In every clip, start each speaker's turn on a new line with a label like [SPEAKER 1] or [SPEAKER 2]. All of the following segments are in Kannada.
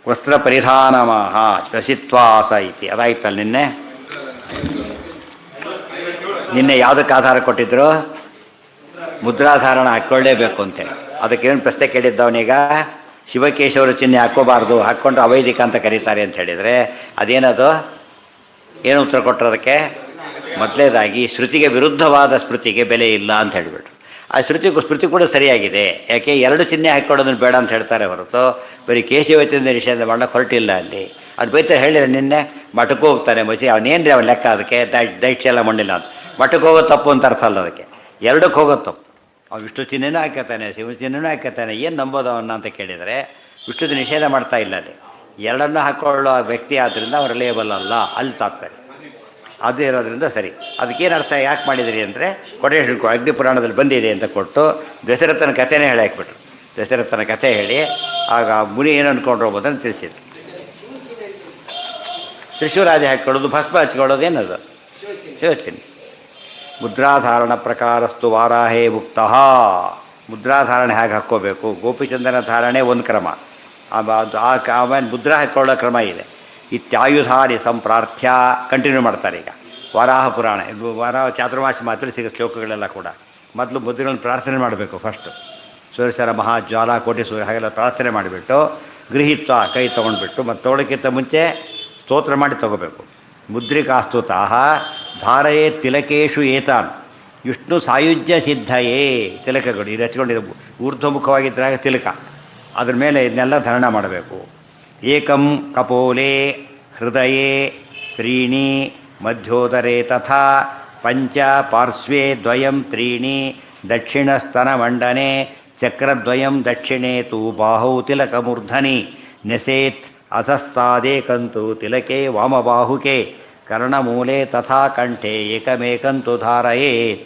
[SPEAKER 1] ವಸ್ತ್ರ ಪರಿಧಾನಮಾಹ ಶ್ವಸಿತ್ವಾಸ ಇತಿ. ಅದಾಯ್ತಲ್ಲ ನಿನ್ನೆ ಯಾವುದಕ್ಕೆ ಆಧಾರ ಕೊಟ್ಟಿದ್ರು? ಮುದ್ರಾಧಾರಣ ಹಾಕ್ಕೊಳ್ಳೇಬೇಕು ಅಂತೇಳಿ. ಅದಕ್ಕೇನು ಪ್ರಶ್ನೆ ಕೇಳಿದ್ದವನೀಗ, ಶಿವಕೇಶವರು ಚಿಹ್ನೆ ಹಾಕ್ಕೋಬಾರ್ದು, ಹಾಕ್ಕೊಂಡ್ರೆ ಅವೈದಿಕ ಅಂತ ಕರೀತಾರೆ ಅಂತ ಹೇಳಿದರೆ ಅದೇನದು? ಏನು ಉತ್ತರ ಕೊಟ್ಟರು ಅದಕ್ಕೆ? ಮೊದಲೇದಾಗಿ ಶ್ರುತಿಗೆ ವಿರುದ್ಧವಾದ ಸ್ಮೃತಿಗೆ ಬೆಲೆ ಇಲ್ಲ ಅಂತ ಹೇಳಿಬಿಟ್ರು. ಆ ಸ್ಮೃತಿ ಕೂಡ ಸರಿಯಾಗಿದೆ. ಯಾಕೆ ಎರಡು ಚಿಹ್ನೆ ಹಾಕ್ಕೊಳ್ಳೋದನ್ನು ಬೇಡ ಅಂತ ಹೇಳ್ತಾರೆ ಹೊರತು ಬರೀ ಕೇಶವತಿಯಿಂದ ನಿಷೇಧ ಮಾಡಕ್ಕೆ ಹೊರಟಿಲ್ಲ ಅಲ್ಲಿ. ಅದು ಬೈತಾರೆ. ಹೇಳಿದ್ರೆ ನಿನ್ನೆ ಮಠಕ್ಕೆ ಹೋಗ್ತಾನೆ ಮಸಿ, ಅವನೇನು ಅವನ ಲೆಕ್ಕ ಅದಕ್ಕೆ ದೈತ್ಯ ಎಲ್ಲ ಮಣ್ಣಿಲ್ಲ ಅಂತ. ಮಠಕ್ಕೆ ಹೋಗೋದು ತಪ್ಪು ಅಂತ ಅರ್ಥ ಅಲ್ಲ ಅದಕ್ಕೆ, ಎರಡಕ್ಕೆ ಹೋಗೋದು ತಪ್ಪು. ಅವ್ನು ವಿಷ್ಣು ಚಿಹ್ನೆನೂ ಹಾಕತಾನೆ, ಶಿವ ಚಿಹ್ನೆನೂ ಹಾಕತಾನೆ, ಏನು ನಂಬೋದು ಅವನ್ನ ಅಂತ ಕೇಳಿದರೆ ವಿಷ್ಣುದು ನಿಷೇಧ ಮಾಡ್ತಾ ಇಲ್ಲ ಅಲ್ಲಿ. ಎರಡನ್ನು ಹಾಕ್ಕೊಳ್ಳೋ ವ್ಯಕ್ತಿ ಆದ್ದರಿಂದ ಅವ್ರ ಲೇಬಲ್ ಅಲ್ಲ, ಅಲ್ಲಿ ತಾತ್ಪರ್ಯ ಅದು ಇರೋದ್ರಿಂದ ಸರಿ. ಅದಕ್ಕೇನು ಅರ್ಥ ಯಾಕೆ ಮಾಡಿದಿರಿ ಅಂದರೆ ಕೊಟೇಶನ್ ಅಗ್ನಿ ಪುರಾಣದಲ್ಲಿ ಬಂದಿದೆ ಅಂತ ಕೊಟ್ಟು ದಶರಥನ ಕಥೆನೇ ಹೇಳಿ ಹಾಕ್ಬಿಟ್ರು. ದಶರಥನ ಕಥೆ ಹೇಳಿ ಆಗ ಮುನಿ ಏನು ಅಂದ್ಕೊಂಡ್ರು ಎಂಬುದನ್ನು ತಿಳಿಸಿದ್ರು. ತ್ರಿಶೂರಾದಿ ಹಾಕ್ಕೊಳ್ಳೋದು, ಭಸ್ಮ ಹಚ್ಕೊಳ್ಳೋದು ಏನದು? ಶಿವಚಿಹ್ನೆ. ಮುದ್ರಾಧಾರಣ ಪ್ರಕಾರಸ್ತು ವಾರಾಹೇ ಮುಕ್ತಃ. ಮುದ್ರಾಧಾರಣೆ ಹೇಗೆ ಹಾಕ್ಕೋಬೇಕು? ಗೋಪಿಚಂದನ ಧಾರಣೆ ಒಂದು ಕ್ರಮ, ಆಮೇಲೆ ಮುದ್ರಾ ಹಾಕ್ಕೊಳ್ಳೋ ಕ್ರಮ ಇದೆ. ಇತ್ಯಾಯುಧಾರಿ ಸಂಪ್ರಾರ್ಥ್ಯ ಕಂಟಿನ್ಯೂ ಮಾಡ್ತಾರೆ. ಈಗ ವಾರಾಹ ಪುರಾಣ, ವಾರಾಹ ಚಾತುರ್ಮಾಸಿ ಮಾತ್ರ ಸಿಗೋ ಶ್ಲೋಕಗಳೆಲ್ಲ ಕೂಡ ಮೊದಲು ಮುದ್ರೆಗಳನ್ನು ಪ್ರಾರ್ಥನೆ ಮಾಡಬೇಕು. ಫಸ್ಟು ಸೂರ್ಯಸರ ಮಹಾಜ್ವಾಲ ಕೋಟಿ ಸೂರ್ಯ ಹಾಗೆಲ್ಲ ಪ್ರಾರ್ಥನೆ ಮಾಡಿಬಿಟ್ಟು ಗೃಹೀತ್ವ ಕೈ ತೊಗೊಂಡ್ಬಿಟ್ಟು ಮತ್ತು ತೊಗೊಳಕ್ಕಿಂತ ಮುಂಚೆ ಸ್ತೋತ್ರ ಮಾಡಿ ತೊಗೋಬೇಕು. ಮುದ್ರಿಕಾಸ್ತುತಃ ಧಾರಯೇ ತಿಲಕೇಶು ಏತಾನ್ ವಿಷ್ಣು ಸಾಯುಜ್ಯ ಸಿದ್ಧಯೇ. ತಿಲಕಗಳು ಇದು ಹಚ್ಕೊಂಡಿದ್ದು ಊರ್ಧ್ವಮುಖವಾಗಿದ್ದಾಗ ತಿಲಕ, ಅದ್ರ ಮೇಲೆ ಇದನ್ನೆಲ್ಲ ಧಾರಣ ಮಾಡಬೇಕು. ಏಕಂ ಕಪೋಲೆ ಹೃದಯೇ ತ್ರೀಣಿ ಮಧ್ಯೋದರೇ ತಥಾ ಪಂಚ ಪಾರ್ಶ್ವೇ ದ್ವಯಂ ತ್ರೀಣಿ ದಕ್ಷಿಣಸ್ತನಮಂಡನೆ ಚಕ್ರದ್ವಯಂ ದಕ್ಷಿಣೇ ತು ಬಾಹೌ ತಿಲಕಮೂರ್ಧನಿ ನೆಸೇತ್ ಅಧಸ್ತಾದೇಕಂತು ತಿಲಕೆ ವಾಮಬಾಹುಕೆ ಕರ್ಣಮೂಲೆ ತಥಾ ಕಂಠೆ ಏಕಮೇಕಂತು ಧಾರಯೇತ್.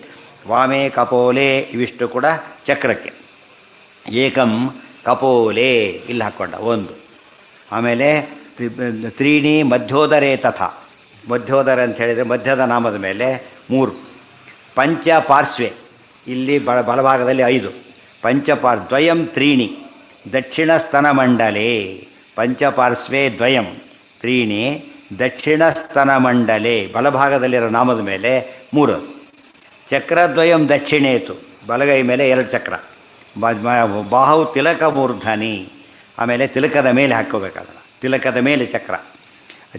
[SPEAKER 1] ವಾಮೇ ಕಪೋಲೆ ಇವಿಷ್ಟು ಕೂಡ ಚಕ್ರಕ್ಕೆ. ಏಕಂ ಕಪೋಲೆ ಇಲ್ಲಿ ಹಾಕ್ಕೊಂಡ ಒಂದು. ಆಮೇಲೆ ತ್ರೀಣಿ ಮಧ್ಯೋದರೇ ತಥಾ, ಮಧ್ಯೋದರ ಅಂತ ಹೇಳಿದರೆ ಮಧ್ಯದ ನಾಮದ ಮೇಲೆ 3. ಪಂಚ ಪಾರ್ಶ್ವೆ ಇಲ್ಲಿ ಬಲಭಾಗದಲ್ಲಿ 5. ದ್ವಯಂ ತ್ರೀಣಿ ದಕ್ಷಿಣ ಸ್ತನಮಂಡಲೆ. ಪಂಚಪಾರ್ಶ್ವೇ ದ್ವಯಂ ತ್ರೀಣಿ ದಕ್ಷಿಣ ಸ್ತನಮಂಡಲೆ ಬಲಭಾಗದಲ್ಲಿರೋ ನಾಮದ ಮೇಲೆ 3. ಚಕ್ರದ್ವಯಂ ದಕ್ಷಿಣೇತು ಬಲಗೈ ಮೇಲೆ 2 ಚಕ್ರ. ಬಾಹು ತಿಲಕ ಮೂರ್ಧನಿ, ಆಮೇಲೆ ತಿಲಕದ ಮೇಲೆ ಹಾಕ್ಕೋಬೇಕಾದ್ರೆ ತಿಲಕದ ಮೇಲೆ ಚಕ್ರ.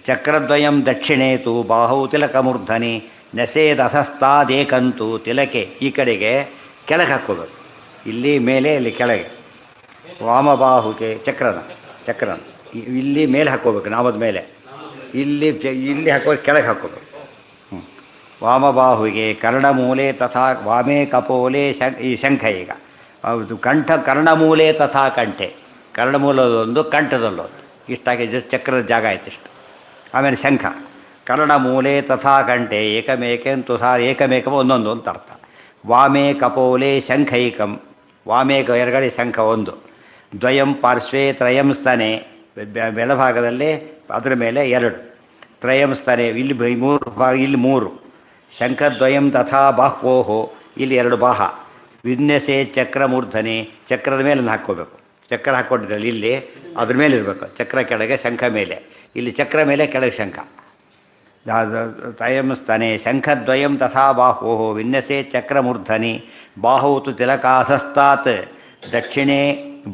[SPEAKER 1] ಚಕ್ರದ್ವಯಂ ದಕ್ಷಿಣೇತು ಬಾಹು ತಿಲಕ ಮೂರ್ಧನಿ ನೆಸೇದ್ ಅಧಸ್ತಾದೇಕಂತು ತಿಲಕೆ. ಈ ಕಡೆಗೆ ಕೆಳಗೆ ಹಾಕ್ಕೋಬೇಕು, ಇಲ್ಲಿ ಮೇಲೆ ಇಲ್ಲಿ ಕೆಳಗೆ. ವಾಮಬಾಹುಗೆ ಚಕ್ರನ ಇಲ್ಲಿ ಮೇಲೆ ಹಾಕ್ಕೋಬೇಕು, ನಾಮದ ಮೇಲೆ ಇಲ್ಲಿ ಹಾಕೋಬೇಕು, ಕೆಳಗೆ ಹಾಕ್ಕೋಬೇಕು. ವಾಮಬಾಹುಗೆ ಕರ್ಣಮೂಲೆ ತಥಾ ವಾಮೇ ಕಪೋಲೆ ಈ ಶಂಖ. ಈಗ ಅದು ಕಂಠ ಕರ್ಣಮೂಲೆ ತಥಾ ಕಂಠೆ, ಕರ್ಣಮೂಲದೊಂದು ಕಂಠದಲ್ಲೊಂದು, ಇಷ್ಟಾಗಿ ಚಕ್ರದ ಜಾಗ ಆಯ್ತು ಇಷ್ಟು. ಆಮೇಲೆ ಶಂಖ ಕರ್ಣಮೂಲೆ ತಥಾ ಕಂಠೆ ಏಕಮೇಕಂತು ಏಕಮೇಕಮ ಒಂದೊಂದು ಅಂತ ಅರ್ಥ. ವಾಮೇ ಕಪೋಲೆ ಶಂಖೈಕಂ, ವಾಮೇ ಎರಗಡೆ ಶಂಖ 1. ದ್ವಯಂ ಪಾರ್ಶ್ವೇ ತ್ರಯಂ ಸ್ತನೆ ಬೆಳಭಾಗದಲ್ಲಿ ಅದರ ಮೇಲೆ 2. ತ್ರಯಂ ಸ್ತನೆ ಇಲ್ಲಿ 3 ಭಾಗ, ಇಲ್ಲಿ 3. ಶಂಖದ್ವಯಂ ತಥಾ ಬಾಹ್ವೋಹೋ ಇಲ್ಲಿ 2 ಬಾಹ. ವಿನ್ಯಸೆ ಚಕ್ರ ಮೂರ್ಧನೆ ಚಕ್ರದ ಮೇಲೆ ಹಾಕ್ಕೋಬೇಕು. ಚಕ್ರ ಹಾಕ್ಕೊಂಡಿದ್ರಲ್ಲಿ ಇಲ್ಲಿ ಅದ್ರ ಮೇಲೆ ಇರಬೇಕು. ಚಕ್ರ ಕೆಳಗೆ ಶಂಖ ಮೇಲೆ, ಇಲ್ಲಿ ಚಕ್ರ ಮೇಲೆ ಕೆಳಗೆ ಶಂಖ. ತ್ರಯಂ ಸ್ತನೆ ಶಂಖದ್ವಯಂ ತಥಾ ಬಾಹ್ವೋಹೋ ವಿನ್ಯಸೆ ಚಕ್ರ ಮೂರ್ಧನಿ ಬಾಹುತು ತಿಲಕಾಸಸ್ತಾತ್. ದಕ್ಷಿಣೆ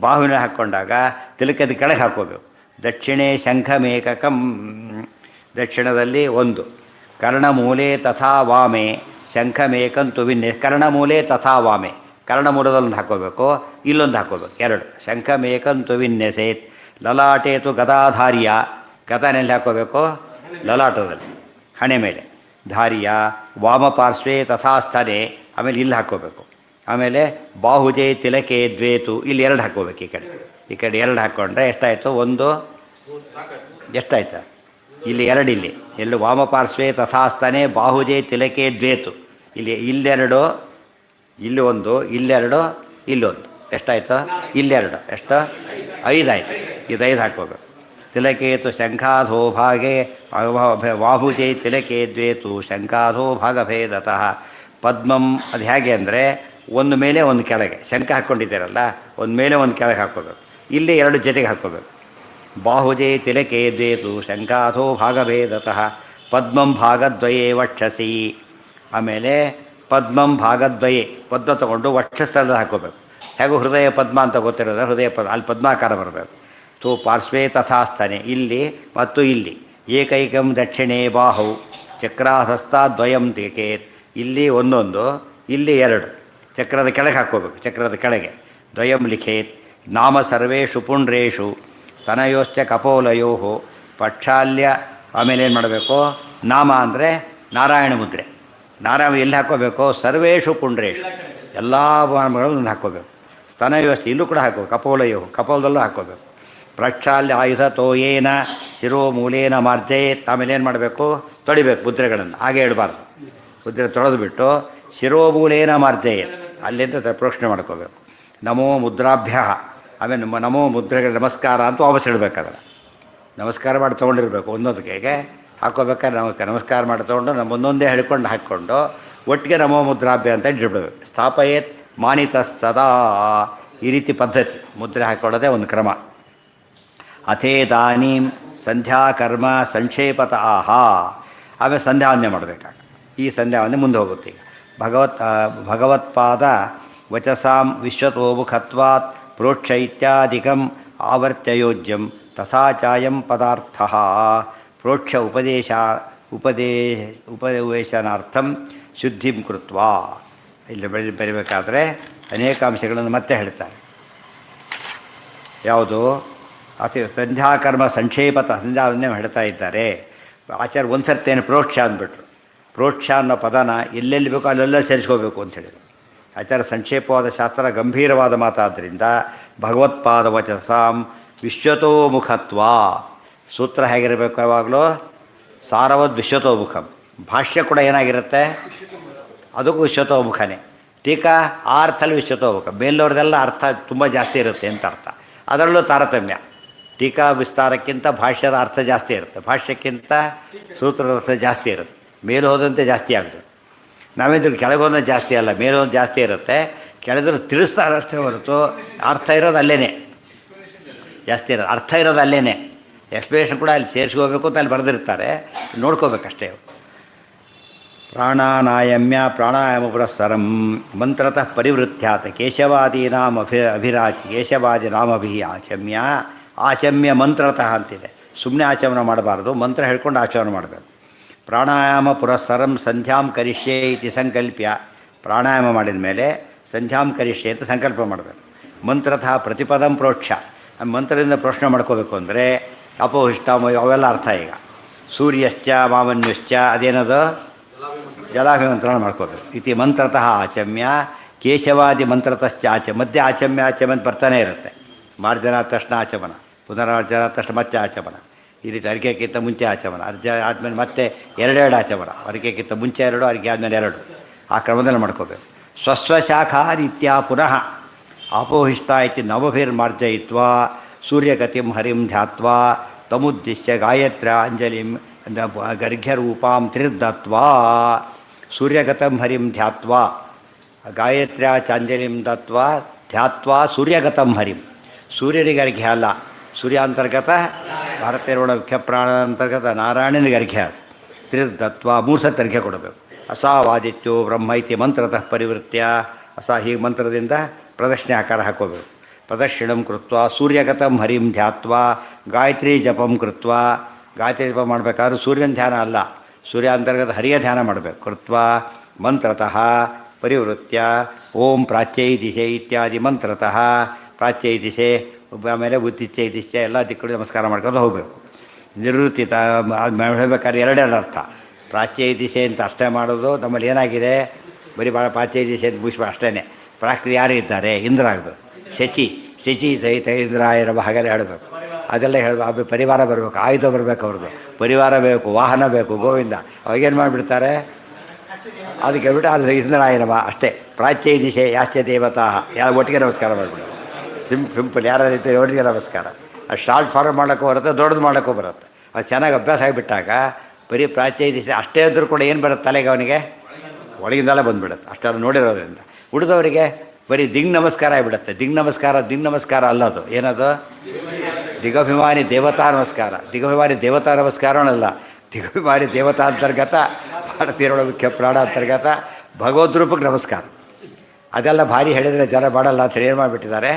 [SPEAKER 1] ಬಾಹುವಿನ ಹಾಕ್ಕೊಂಡಾಗ ತಿಲಕದ ಕೆಳಗೆ ಹಾಕ್ಕೋಬೇಕು. ದಕ್ಷಿಣೆ ಶಂಖಮೇಕಕಂ ದಕ್ಷಿಣದಲ್ಲಿ 1. ಕರ್ಣಮೂಲೆ ತಥಾ ವಾಮೆ ಶಂಖಮೇಕಂತು ಕರ್ಣಮೂಲೆ ತಥಾ ವಾಮೆ ಕರ್ಣಮೂಲದಲ್ಲೊಂದು ಹಾಕ್ಕೋಬೇಕು, ಇಲ್ಲೊಂದು ಹಾಕ್ಕೋಬೇಕು 2. ಶಂಖಮೇಕಂತು ವಿನ್ಯಸೇತ್ ಲಲಾಟೇತು ಗದಾಧಾರ್ಯ. ಗದನೆಲ್ಲಿ ಹಾಕ್ಕೋಬೇಕು? ಲಲಾಟದಲ್ಲಿ ಹಣೆ ಮೇಲೆ. ಧಾರ್ಯ ವಾಮಪಾರ್ಶ್ವೇ ತಥಾ ಸ್ತನೆ, ಆಮೇಲೆ ಇಲ್ಲಿ ಹಾಕ್ಕೋಬೇಕು. ಆಮೇಲೆ ಬಾಹುಜೆ ತಿಲಕೆ ದ್ವೇತು ಇಲ್ಲಿ 2 ಹಾಕ್ಕೋಬೇಕು. ಈ ಕಡೆ 2 ಹಾಕ್ಕೊಂಡ್ರೆ ಎಷ್ಟಾಯಿತು? 1 ಎಷ್ಟಾಯ್ತು? ಇಲ್ಲಿ 2 ಇಲ್ಲಿ ಎಲ್ಲೂ ವಾಮಪಾರ್ಶ್ವೇ ತಥಾ ಸ್ತನೆ ಬಾಹುಜೆ ತಿಲಕೆ ದ್ವೇತು ಇಲ್ಲಿ 2, ಇಲ್ಲಿ 1, ಇಲ್ಲಿ 2, ಇಲ್ಲೊಂದು. ಎಷ್ಟಾಯಿತು? ಇಲ್ಲಿ 2 ಎಷ್ಟು? 5 ಆಯಿತು. ಇದು 5 ಹಾಕ್ಕೋಬೇಕು. ತಿಲಕೇತು ಶಂಖಾಧೋ ಭಾಗೆ ಬಾಹುಜೆ ತಿಲಕೆ ದ್ವೇತು ಶಂಖಾಧೋ ಭಾಗಭೇದತಃ. ಪದ್ಮಂ ಅದು ಹೇಗೆ ಅಂದರೆ ಒಂದು ಮೇಲೆ ಒಂದು ಕೆಳಗೆ. ಶಂಖ ಹಾಕ್ಕೊಂಡಿದ್ದೀರಲ್ಲ, ಒಂದು ಮೇಲೆ ಒಂದು ಕೆಳಗೆ ಹಾಕ್ಕೋಬೇಕು. ಇಲ್ಲಿ 2 ಜೊತೆಗೆ ಹಾಕ್ಕೋಬೇಕು. ಬಾಹುಜೇ ತಿಲಕೆ ದ್ವೇತು ಶಂಖಾಥೋ ಭಾಗಭೇದತಃ ಪದ್ಮಂ ಭಾಗದ್ವಯೇ ವಕ್ಷಸಿ. ಆಮೇಲೆ ಪದ್ಮಂ ಭಾಗದ್ವಯೇ ಪದ್ಮ ತಗೊಂಡು ವಕ್ಷಸ್ಥಳದಲ್ಲಿ ಹಾಕೋಬೇಕು. ಹೇಗೂ ಹೃದಯ ಪದ್ಮ ಅಂತ ಗೊತ್ತಿರೋದ್ರೆ ಹೃದಯ ಪದ್ಮ ಅಲ್ಲಿ ಪದ್ಮಾಕಾರ ಬರಬೇಕು. ತೋ ಪಾರ್ಶ್ವೇ ತಥಾಸ್ತನೆ ಇಲ್ಲಿ ಮತ್ತು ಇಲ್ಲಿ. ಏಕೈಕಂ ದಕ್ಷಿಣೇ ಬಾಹು ಚಕ್ರಾಹಸ್ತಾದ್ವಯಂ ತಿಕೇತ್. ಇಲ್ಲಿ ಒಂದೊಂದು, ಇಲ್ಲಿ ಎರಡು. ಚಕ್ರದ ಕೆಳಗೆ ಹಾಕ್ಕೋಬೇಕು. ಚಕ್ರದ ಕೆಳಗೆ ದ್ವಯಂ ಲಿಖೇತ್. ನಾಮ ಸರ್ವೇಷು ಪುಂಡ್ರೇಷು ಸ್ತನಯೋಶ್ಚ ಕಪೋಲಯೋ ಪಕ್ಷಾಲ್ಯ. ಆಮೇಲೆ ಏನು ಮಾಡಬೇಕು? ನಾಮ ಅಂದರೆ ನಾರಾಯಣ ಮುದ್ರೆ. ನಾರಾಯಣ ಎಲ್ಲಿ ಹಾಕ್ಕೋಬೇಕು? ಸರ್ವೇಷು ಪುಂಡ್ರೇಷು ಎಲ್ಲ ನಾಮಗಳನ್ನು ಹಾಕ್ಕೋಬೇಕು. ಸ್ತನಯೋಶ್ಚ ಇಲ್ಲೂ ಕೂಡ ಹಾಕಬೇಕು. ಕಪೋಲಯೋ ಕಪೋಲದಲ್ಲೂ ಹಾಕ್ಕೋಬೇಕು. ಪ್ರಕ್ಷಾಲ್ಯ ಆಯುಧ ತೋಯೇನ ಶಿರೋ ಮೂಲೇನ ಮಾರ್ಜಯೇತ್. ಆಮೇಲೆ ಏನು ಮಾಡಬೇಕು? ತೊಳಿಬೇಕು ಮುದ್ರೆಗಳನ್ನು. ಹಾಗೆ ಇಡಬಾರ್ದು. ಮುದ್ರೆ ತೊಳೆದು ಬಿಟ್ಟು ಶಿರೋಮೂಲೇನ ಮಾರ್ಜಯೇತ್ ಅಲ್ಲಿಂದ ಪ್ರೋಕ್ಷಣೆ ಮಾಡ್ಕೋಬೇಕು. ನಮೋ ಮುದ್ರಾಭ್ಯ. ಆಮೇಲೆ ನಮೋ ಮುದ್ರೆಗಳ ನಮಸ್ಕಾರ ಅಂತ ವಾಪಸ್ ಇಡಬೇಕಾದ್ರೆ ನಮಸ್ಕಾರ ಮಾಡಿ ತೊಗೊಂಡಿರ್ಬೇಕು. ಒಂದೊಂದು ಕೈಗೆ ಹಾಕ್ಕೋಬೇಕಾದ್ರೆ ನಮಸ್ಕಾರ ಮಾಡಿ ತೊಗೊಂಡು ನಮ್ಮ ಒಂದೊಂದೇ ಹೇಳ್ಕೊಂಡು ಹಾಕ್ಕೊಂಡು ಒಟ್ಟಿಗೆ ನಮೋ ಮುದ್ರಾಭ್ಯ ಅಂತ ಇಟ್ಬಿಡ್ಬೇಕು. ಸ್ಥಾಪಯೇತ್ ಮಾನಿತ ಸದಾ. ಈ ರೀತಿ ಪದ್ಧತಿ ಮುದ್ರೆ ಹಾಕ್ಕೊಳ್ಳೋದೇ ಒಂದು ಕ್ರಮ. ಅಥೇದಾನೀಂ ಸಂಧ್ಯಾಕರ್ಮ ಸಂಕ್ಷೇಪತ ಆಹಾ. ಆಮೇಲೆ ಸಂಧ್ಯಾವಂದನೆ ಮಾಡಬೇಕಾಗ ಈ ಸಂಧ್ಯಾವಂದನೆ ಮುಂದೆ ಹೋಗುತ್ತೆ. ಈಗ ಭಗವತ್ಪಾದ ವಚಸಾಂ ವಿಶ್ವತೋಮುಖತ್ವಾತ್ ಪ್ರೋಕ್ಷ ಇತ್ಯಾದಿಕಂ ಆವರ್ತ್ಯಯೋಜ್ಯಂ ತಥಾ ಚಾಯಂ ಪದಾರ್ಥಃ ಪ್ರೋಕ್ಷ ಉಪದೇಶನಾರ್ಥಂ ಶುದ್ಧಿಂ ಕೃತ್ವಾ. ಇಲ್ಲಿ ಬರೀಬೇಕಾದ್ರೆ ಅನೇಕ ಅಂಶಗಳನ್ನು ಮತ್ತೆ ಹೇಳ್ತಾರೆ. ಯಾವುದು? ಸಂಧ್ಯಾಕರ್ಮ ಸಂಕ್ಷೇಪತ ಸಂಧ್ಯಾವಂದನೆ ಹೇಳ್ತಾ ಇದ್ದಾರೆ. ಆಚಾರ್ಯ ಒಂದು ಸರ್ತಿಯನ್ನು ಪ್ರೋಕ್ಷ ಅಂದ್ಬಿಟ್ರು. ಪ್ರೋಕ್ಷ ಅನ್ನೋ ಪದನ ಎಲ್ಲೆಲ್ಲಿ ಬೇಕೋ ಅಲ್ಲೆಲ್ಲ ಸೇರಿಸ್ಕೋಬೇಕು ಅಂತ ಹೇಳಿದರು. ಆಚಾರ್ಯ ಸಂಕ್ಷೇಪವಾದ ಶಾಸ್ತ್ರ ಗಂಭೀರವಾದ ಮಾತಾದ್ದರಿಂದ ಭಗವತ್ಪಾದ ವಚಸಾಂ ವಿಶ್ವತೋಮುಖತ್ವ. ಸೂತ್ರ ಹೇಗಿರಬೇಕು? ಯಾವಾಗಲೂ ಸಾರವದ್ ವಿಶ್ವತೋಮುಖಂ. ಭಾಷ್ಯ ಕೂಡ ಏನಾಗಿರುತ್ತೆ? ಅದಕ್ಕೂ ವಿಶ್ವತೋಮುಖನೇ. ಟೀಕಾ ಆ ಅರ್ಥಲ್ಲಿ ವಿಶ್ವತೋಮುಖ. ಮೇಲವ್ರದೆಲ್ಲ ಅರ್ಥ ತುಂಬ ಜಾಸ್ತಿ ಇರುತ್ತೆ ಅಂತ ಅರ್ಥ. ಅದರಲ್ಲೂ ತಾರತಮ್ಯ. ಟೀಕಾ ವಿಸ್ತಾರಕ್ಕಿಂತ ಭಾಷ್ಯದ ಅರ್ಥ ಜಾಸ್ತಿ ಇರುತ್ತೆ. ಭಾಷ್ಯಕ್ಕಿಂತ ಸೂತ್ರದ ಅರ್ಥ ಜಾಸ್ತಿ ಇರುತ್ತೆ. ಮೇಲೆ ಹೋದಂತೆ ಜಾಸ್ತಿ ಆಗುತ್ತೆ. ನಾವೇಂದ್ರೆ ಕೆಳಗೋದ ಜಾಸ್ತಿ ಅಲ್ಲ, ಮೇಲೋದು ಜಾಸ್ತಿ ಇರುತ್ತೆ. ಕೆಳದ್ರು ತಿಳಿಸ್ತಾರಷ್ಟೇ ಹೊರತು ಅರ್ಥ ಇರೋದು ಅಲ್ಲೇ ಜಾಸ್ತಿ ಇರೋದು. ಅರ್ಥ ಇರೋದು ಅಲ್ಲೇ. ಎಕ್ಸ್ಪ್ಲೇಷನ್ ಕೂಡ ಅಲ್ಲಿ ಸೇರಿಸ್ಕೋಬೇಕು ಅಂತ ಅಲ್ಲಿ ಬರೆದಿರ್ತಾರೆ, ನೋಡ್ಕೋಬೇಕಷ್ಟೇ. ಪ್ರಾಣಾನಾಯಮ್ಯ ಪ್ರಾಣಾಯಾಮ ಪುರಸ್ಸರಂ ಮಂತ್ರತಃ ಪರಿವೃತ್ಯಾತ್ ಕೇಶವಾದೀನಾಂ ಕೇಶವಾದಿನಾಮಭಿ ಆಚಮ್ಯ. ಆಚಮ್ಯ ಮಂತ್ರತಃ ಅಂತಿದೆ. ಸುಮ್ಮನೆ ಆಚಮನ ಮಾಡಬಾರ್ದು, ಮಂತ್ರ ಹೇಳ್ಕೊಂಡು ಆಚಮನ ಮಾಡಬೇಕು. ಪ್ರಾಣಾಯಾಮ ಪುರಸ್ಸರಂ ಸಂಧ್ಯಾಂ ಕರಿಷ್ಯೆ ಇತಿ ಸಂಕಲ್ಪ್ಯ. ಪ್ರಾಣಾಯಾಮ ಮಾಡಿದ ಮೇಲೆ ಸಂಧ್ಯಾಂ ಕರಿಷ್ಯೆ ಅಂತ ಸಂಕಲ್ಪ ಮಾಡಬೇಕು. ಮಂತ್ರತಃ ಪ್ರತಿಪದಂ ಪ್ರೋಕ್ಷ. ಮಂತ್ರದಿಂದ ಪ್ರೋಕ್ಷಣೆ ಮಾಡ್ಕೋಬೇಕು ಅಂದರೆ ಅಪೋಹಿಷ್ಟ ಅವೆಲ್ಲ ಅರ್ಥ. ಈಗ ಸೂರ್ಯಶ್ಚ ಮಾಮನ್ಯುಶ್ಚ ಅದೇನದು? ಜಲಾಭಿಮಂತ್ರಣ ಮಾಡ್ಕೋಬೇಕು. ಇತಿ ಮಂತ್ರತಃ ಆಚಮ್ಯ ಕೇಶವಾದಿ ಮಂತ್ರತಶ್ಚ ಮಧ್ಯೆ ಆಚಮ್ಯ ಆಚಮ್ಯ ಅಂತ ಬರ್ತಾನೆ ಇರುತ್ತೆ. ಮಾರ್ಜನ ತಕ್ಷಣ ಆಚಮನ, ಪುನರಾರ್ಜನ ತಕ್ಷಣ ಮತ್ತೆ ಆಚಮನ. ಈ ರೀತಿ ಅರಿಕೆಗಿಂತ ಮುಂಚೆ ಆಚಮನ, ಆದಮೇಲೆ ಮತ್ತೆ ಎರಡೆರಡು ಆಚಮನ. ಅರಿಕೆಗಿಂತ ಮುಂಚೆ ಎರಡು, ಅರಿಕೆ ಆದಮೇಲೆ ಎರಡು. ಆ ಕ್ರಮದಲ್ಲಿ ಮಾಡ್ಕೋಬೇಕು. ಸ್ವಸ್ವಶಾಖಾ ರೀತ್ಯ ಪುನಃ ಅಪೋಹಿಷ್ಟ ಇತಿ ನವಭಿರ್ಮಾರ್ಜಯಿತ್ವಾ ಸೂರ್ಯಗತಿಂ ಹರಿಂ ಧ್ಯಾತ್ವಾ ತಮುದ್ದಿಶ್ಯ ಗಾಯತ್ರ ಅಂಜಲಿಂ ಗರ್ಘ್ಯರೂಪಾಂ ತ್ರಿರ್ದತ್ವಾ. ಸೂರ್ಯಗತಂ ಹರಿಂ ಧ್ಯಾತ್ವಾ ಗಾಯತ್ರ್ಯ ಚಾಂಜಲಿಂ ದತ್ವಾ ಧ್ಯಾತ್ವಾ ಸೂರ್ಯಗತಂ ಹರಿಂ. ಸೂರ್ಯನಿಗೆ ಅರ್ಘ್ಯ ಅಲ್ಲ, ಸೂರ್ಯಾಂತರ್ಗತ ಭಾರತೀಯ ಮುಖ್ಯ ಪ್ರಾಣಾಂತರ್ಗತ ನಾರಾಯಣನಿಗೆ ಅರ್ಘ್ಯ. ತ್ರಿರ್ದತ್ವಾ ಮೂರು ಸತಿ ಅರ್ಘ್ಯ ಕೊಡಬೇಕು. ಅಸಾವಾದಿತ್ಯೋ ಬ್ರಹ್ಮ ಇತಿ ಮಂತ್ರತಃ ಪರಿವೃತ್ಯ. ಹೀಗೆ ಮಂತ್ರದಿಂದ ಪ್ರದಕ್ಷಿಣೆ ಆಕಾರ ಹಾಕೋಬೇಕು. ಪ್ರದಕ್ಷಿಣಂ ಕೃತ್ವಾ ಸೂರ್ಯಗತಂ ಹರಿಂ ಧ್ಯಾತ್ವಾ ಗಾಯತ್ರಿ ಜಪಂ ಕೃತ್ವಾ. ಗಾಯತ್ರಿ ಜಪ ಮಾಡಬೇಕಾದ್ರೂ ಸೂರ್ಯನ ಧ್ಯಾನ ಅಲ್ಲ, ಸೂರ್ಯಾಂತರ್ಗತ ಹರಿಯ ಧ್ಯಾನ ಮಾಡಬೇಕು. ಕೃತ್ವಾ ಮಂತ್ರತಃ ಪರಿವೃತ್ಯ ಓಂ ಪ್ರಾಚ್ಯೈ ದಿಶೆ ಇತ್ಯಾದಿ ಮಂತ್ರತಃ. ಪ್ರಾಚ್ಯೈ ದಿಶೆ ಆಮೇಲೆ ಉತ್ತಿಚ್ಛೈ ದಿಶೆ ಎಲ್ಲ ದಿಕ್ಕಳು ನಮಸ್ಕಾರ ಮಾಡ್ಕೊಂಡು ಹೋಗಬೇಕು. ನಿವೃತ್ತಿ ಹೇಳಬೇಕಾದ್ರೆ ಎರಡೆರಡು ಅರ್ಥ. ಪ್ರಾಚ್ಯೈ ದಿಶೆ ಅಂತ ಅಷ್ಟೇ ಮಾಡೋದು. ನಮ್ಮಲ್ಲಿ ಏನಾಗಿದೆ, ಬರೀ ಭಾಳ ಪ್ರಾಚ್ಯೈ ದಿಶೆ ಅಂತ ಮುಗಿಸ್ಬೋ ಅಷ್ಟೇ. ಪ್ರಾಕ್ರಿ ಯಾರು ಇದ್ದಾರೆ? ಇಂದ್ರ ಆಗಬೇಕು. ಶಚಿ ಸಹಿತ ಇಂದ್ರಾಯರ ಹಾಗೆಲ್ಲ ಹೇಳಬೇಕು. ಅದೆಲ್ಲ ಹೇಳಬೇಕು. ಪರಿವಾರ ಬರಬೇಕು, ಆಯುಧ ಬರಬೇಕು, ಅವ್ರದ್ದು ಪರಿವಾರ ಬೇಕು, ವಾಹನ ಬೇಕು, ಗೋವಿಂದ. ಅವಾಗೇನು ಮಾಡಿಬಿಡ್ತಾರೆ? ಅದಕ್ಕೆ ಹೇಳ್ಬಿಟ್ಟು ಅದು ಇಂದ್ರಾಯನಮ ಅಷ್ಟೇ. ಪ್ರಾಚ್ಯೈ ದಿಶೆ ಯಾಶ್ಚ ದೇವತಾ ಯಾರು ಒಟ್ಟಿಗೆ ನಮಸ್ಕಾರ ಮಾಡಿಬಿಡು. ಸಿಂಪಲ್ ಯಾರ ರೀತಿ ಒಟ್ಟಿಗೆ ನಮಸ್ಕಾರ. ಅದು ಶಾರ್ಟ್ ಫಾರ್ಮ್ ಮಾಡೋಕ್ಕೂ ಬರುತ್ತೆ, ದೊಡ್ಡದು ಮಾಡೋಕ್ಕೂ ಬರುತ್ತೆ. ಅದು ಚೆನ್ನಾಗಿ ಅಭ್ಯಾಸ ಆಗಿಬಿಟ್ಟಾಗ ಬರೀ ಪ್ರಾಚ್ಯೈ ದಿಶೆ ಅಷ್ಟೇ ಇದ್ದರೂ ಕೂಡ ಏನು ಬರುತ್ತೆ ತಲೆಗೆ? ಅವನಿಗೆ ಒಳಗಿಂದಲೇ ಬಂದುಬಿಡುತ್ತೆ. ಅಷ್ಟೆಲ್ಲ ನೋಡಿರೋದ್ರಿಂದ. ಉಳಿದವರಿಗೆ ಬರೀ ದಿಗ್ ನಮಸ್ಕಾರ ಆಗಿಬಿಡುತ್ತೆ. ದಿಗ್ ನಮಸ್ಕಾರ ಅಲ್ಲದು. ಏನದು? ದಿಗಭಿಮಾನಿ ದೇವತಾ ನಮಸ್ಕಾರ. ದಿಗಭಿಮಾನಿ ದೇವತಾ ನಮಸ್ಕಾರವಲ್ಲ, ದಿಗಭಿಮಾನಿ ದೇವತಾಂತರ್ಗತ ಭಾರತೀಯರೊಳ ಮುಖ್ಯ ಪ್ರಾಣಾಂತರ್ಗತ ಭಗವದ್ ರೂಪಕ್ಕೆ ನಮಸ್ಕಾರ. ಅದೆಲ್ಲ ಭಾರಿ ಹೇಳಿದರೆ ಜನ ಮಾಡಲ್ಲ ಅಂತ ಏನು ಮಾಡಿಬಿಟ್ಟಿದ್ದಾರೆ.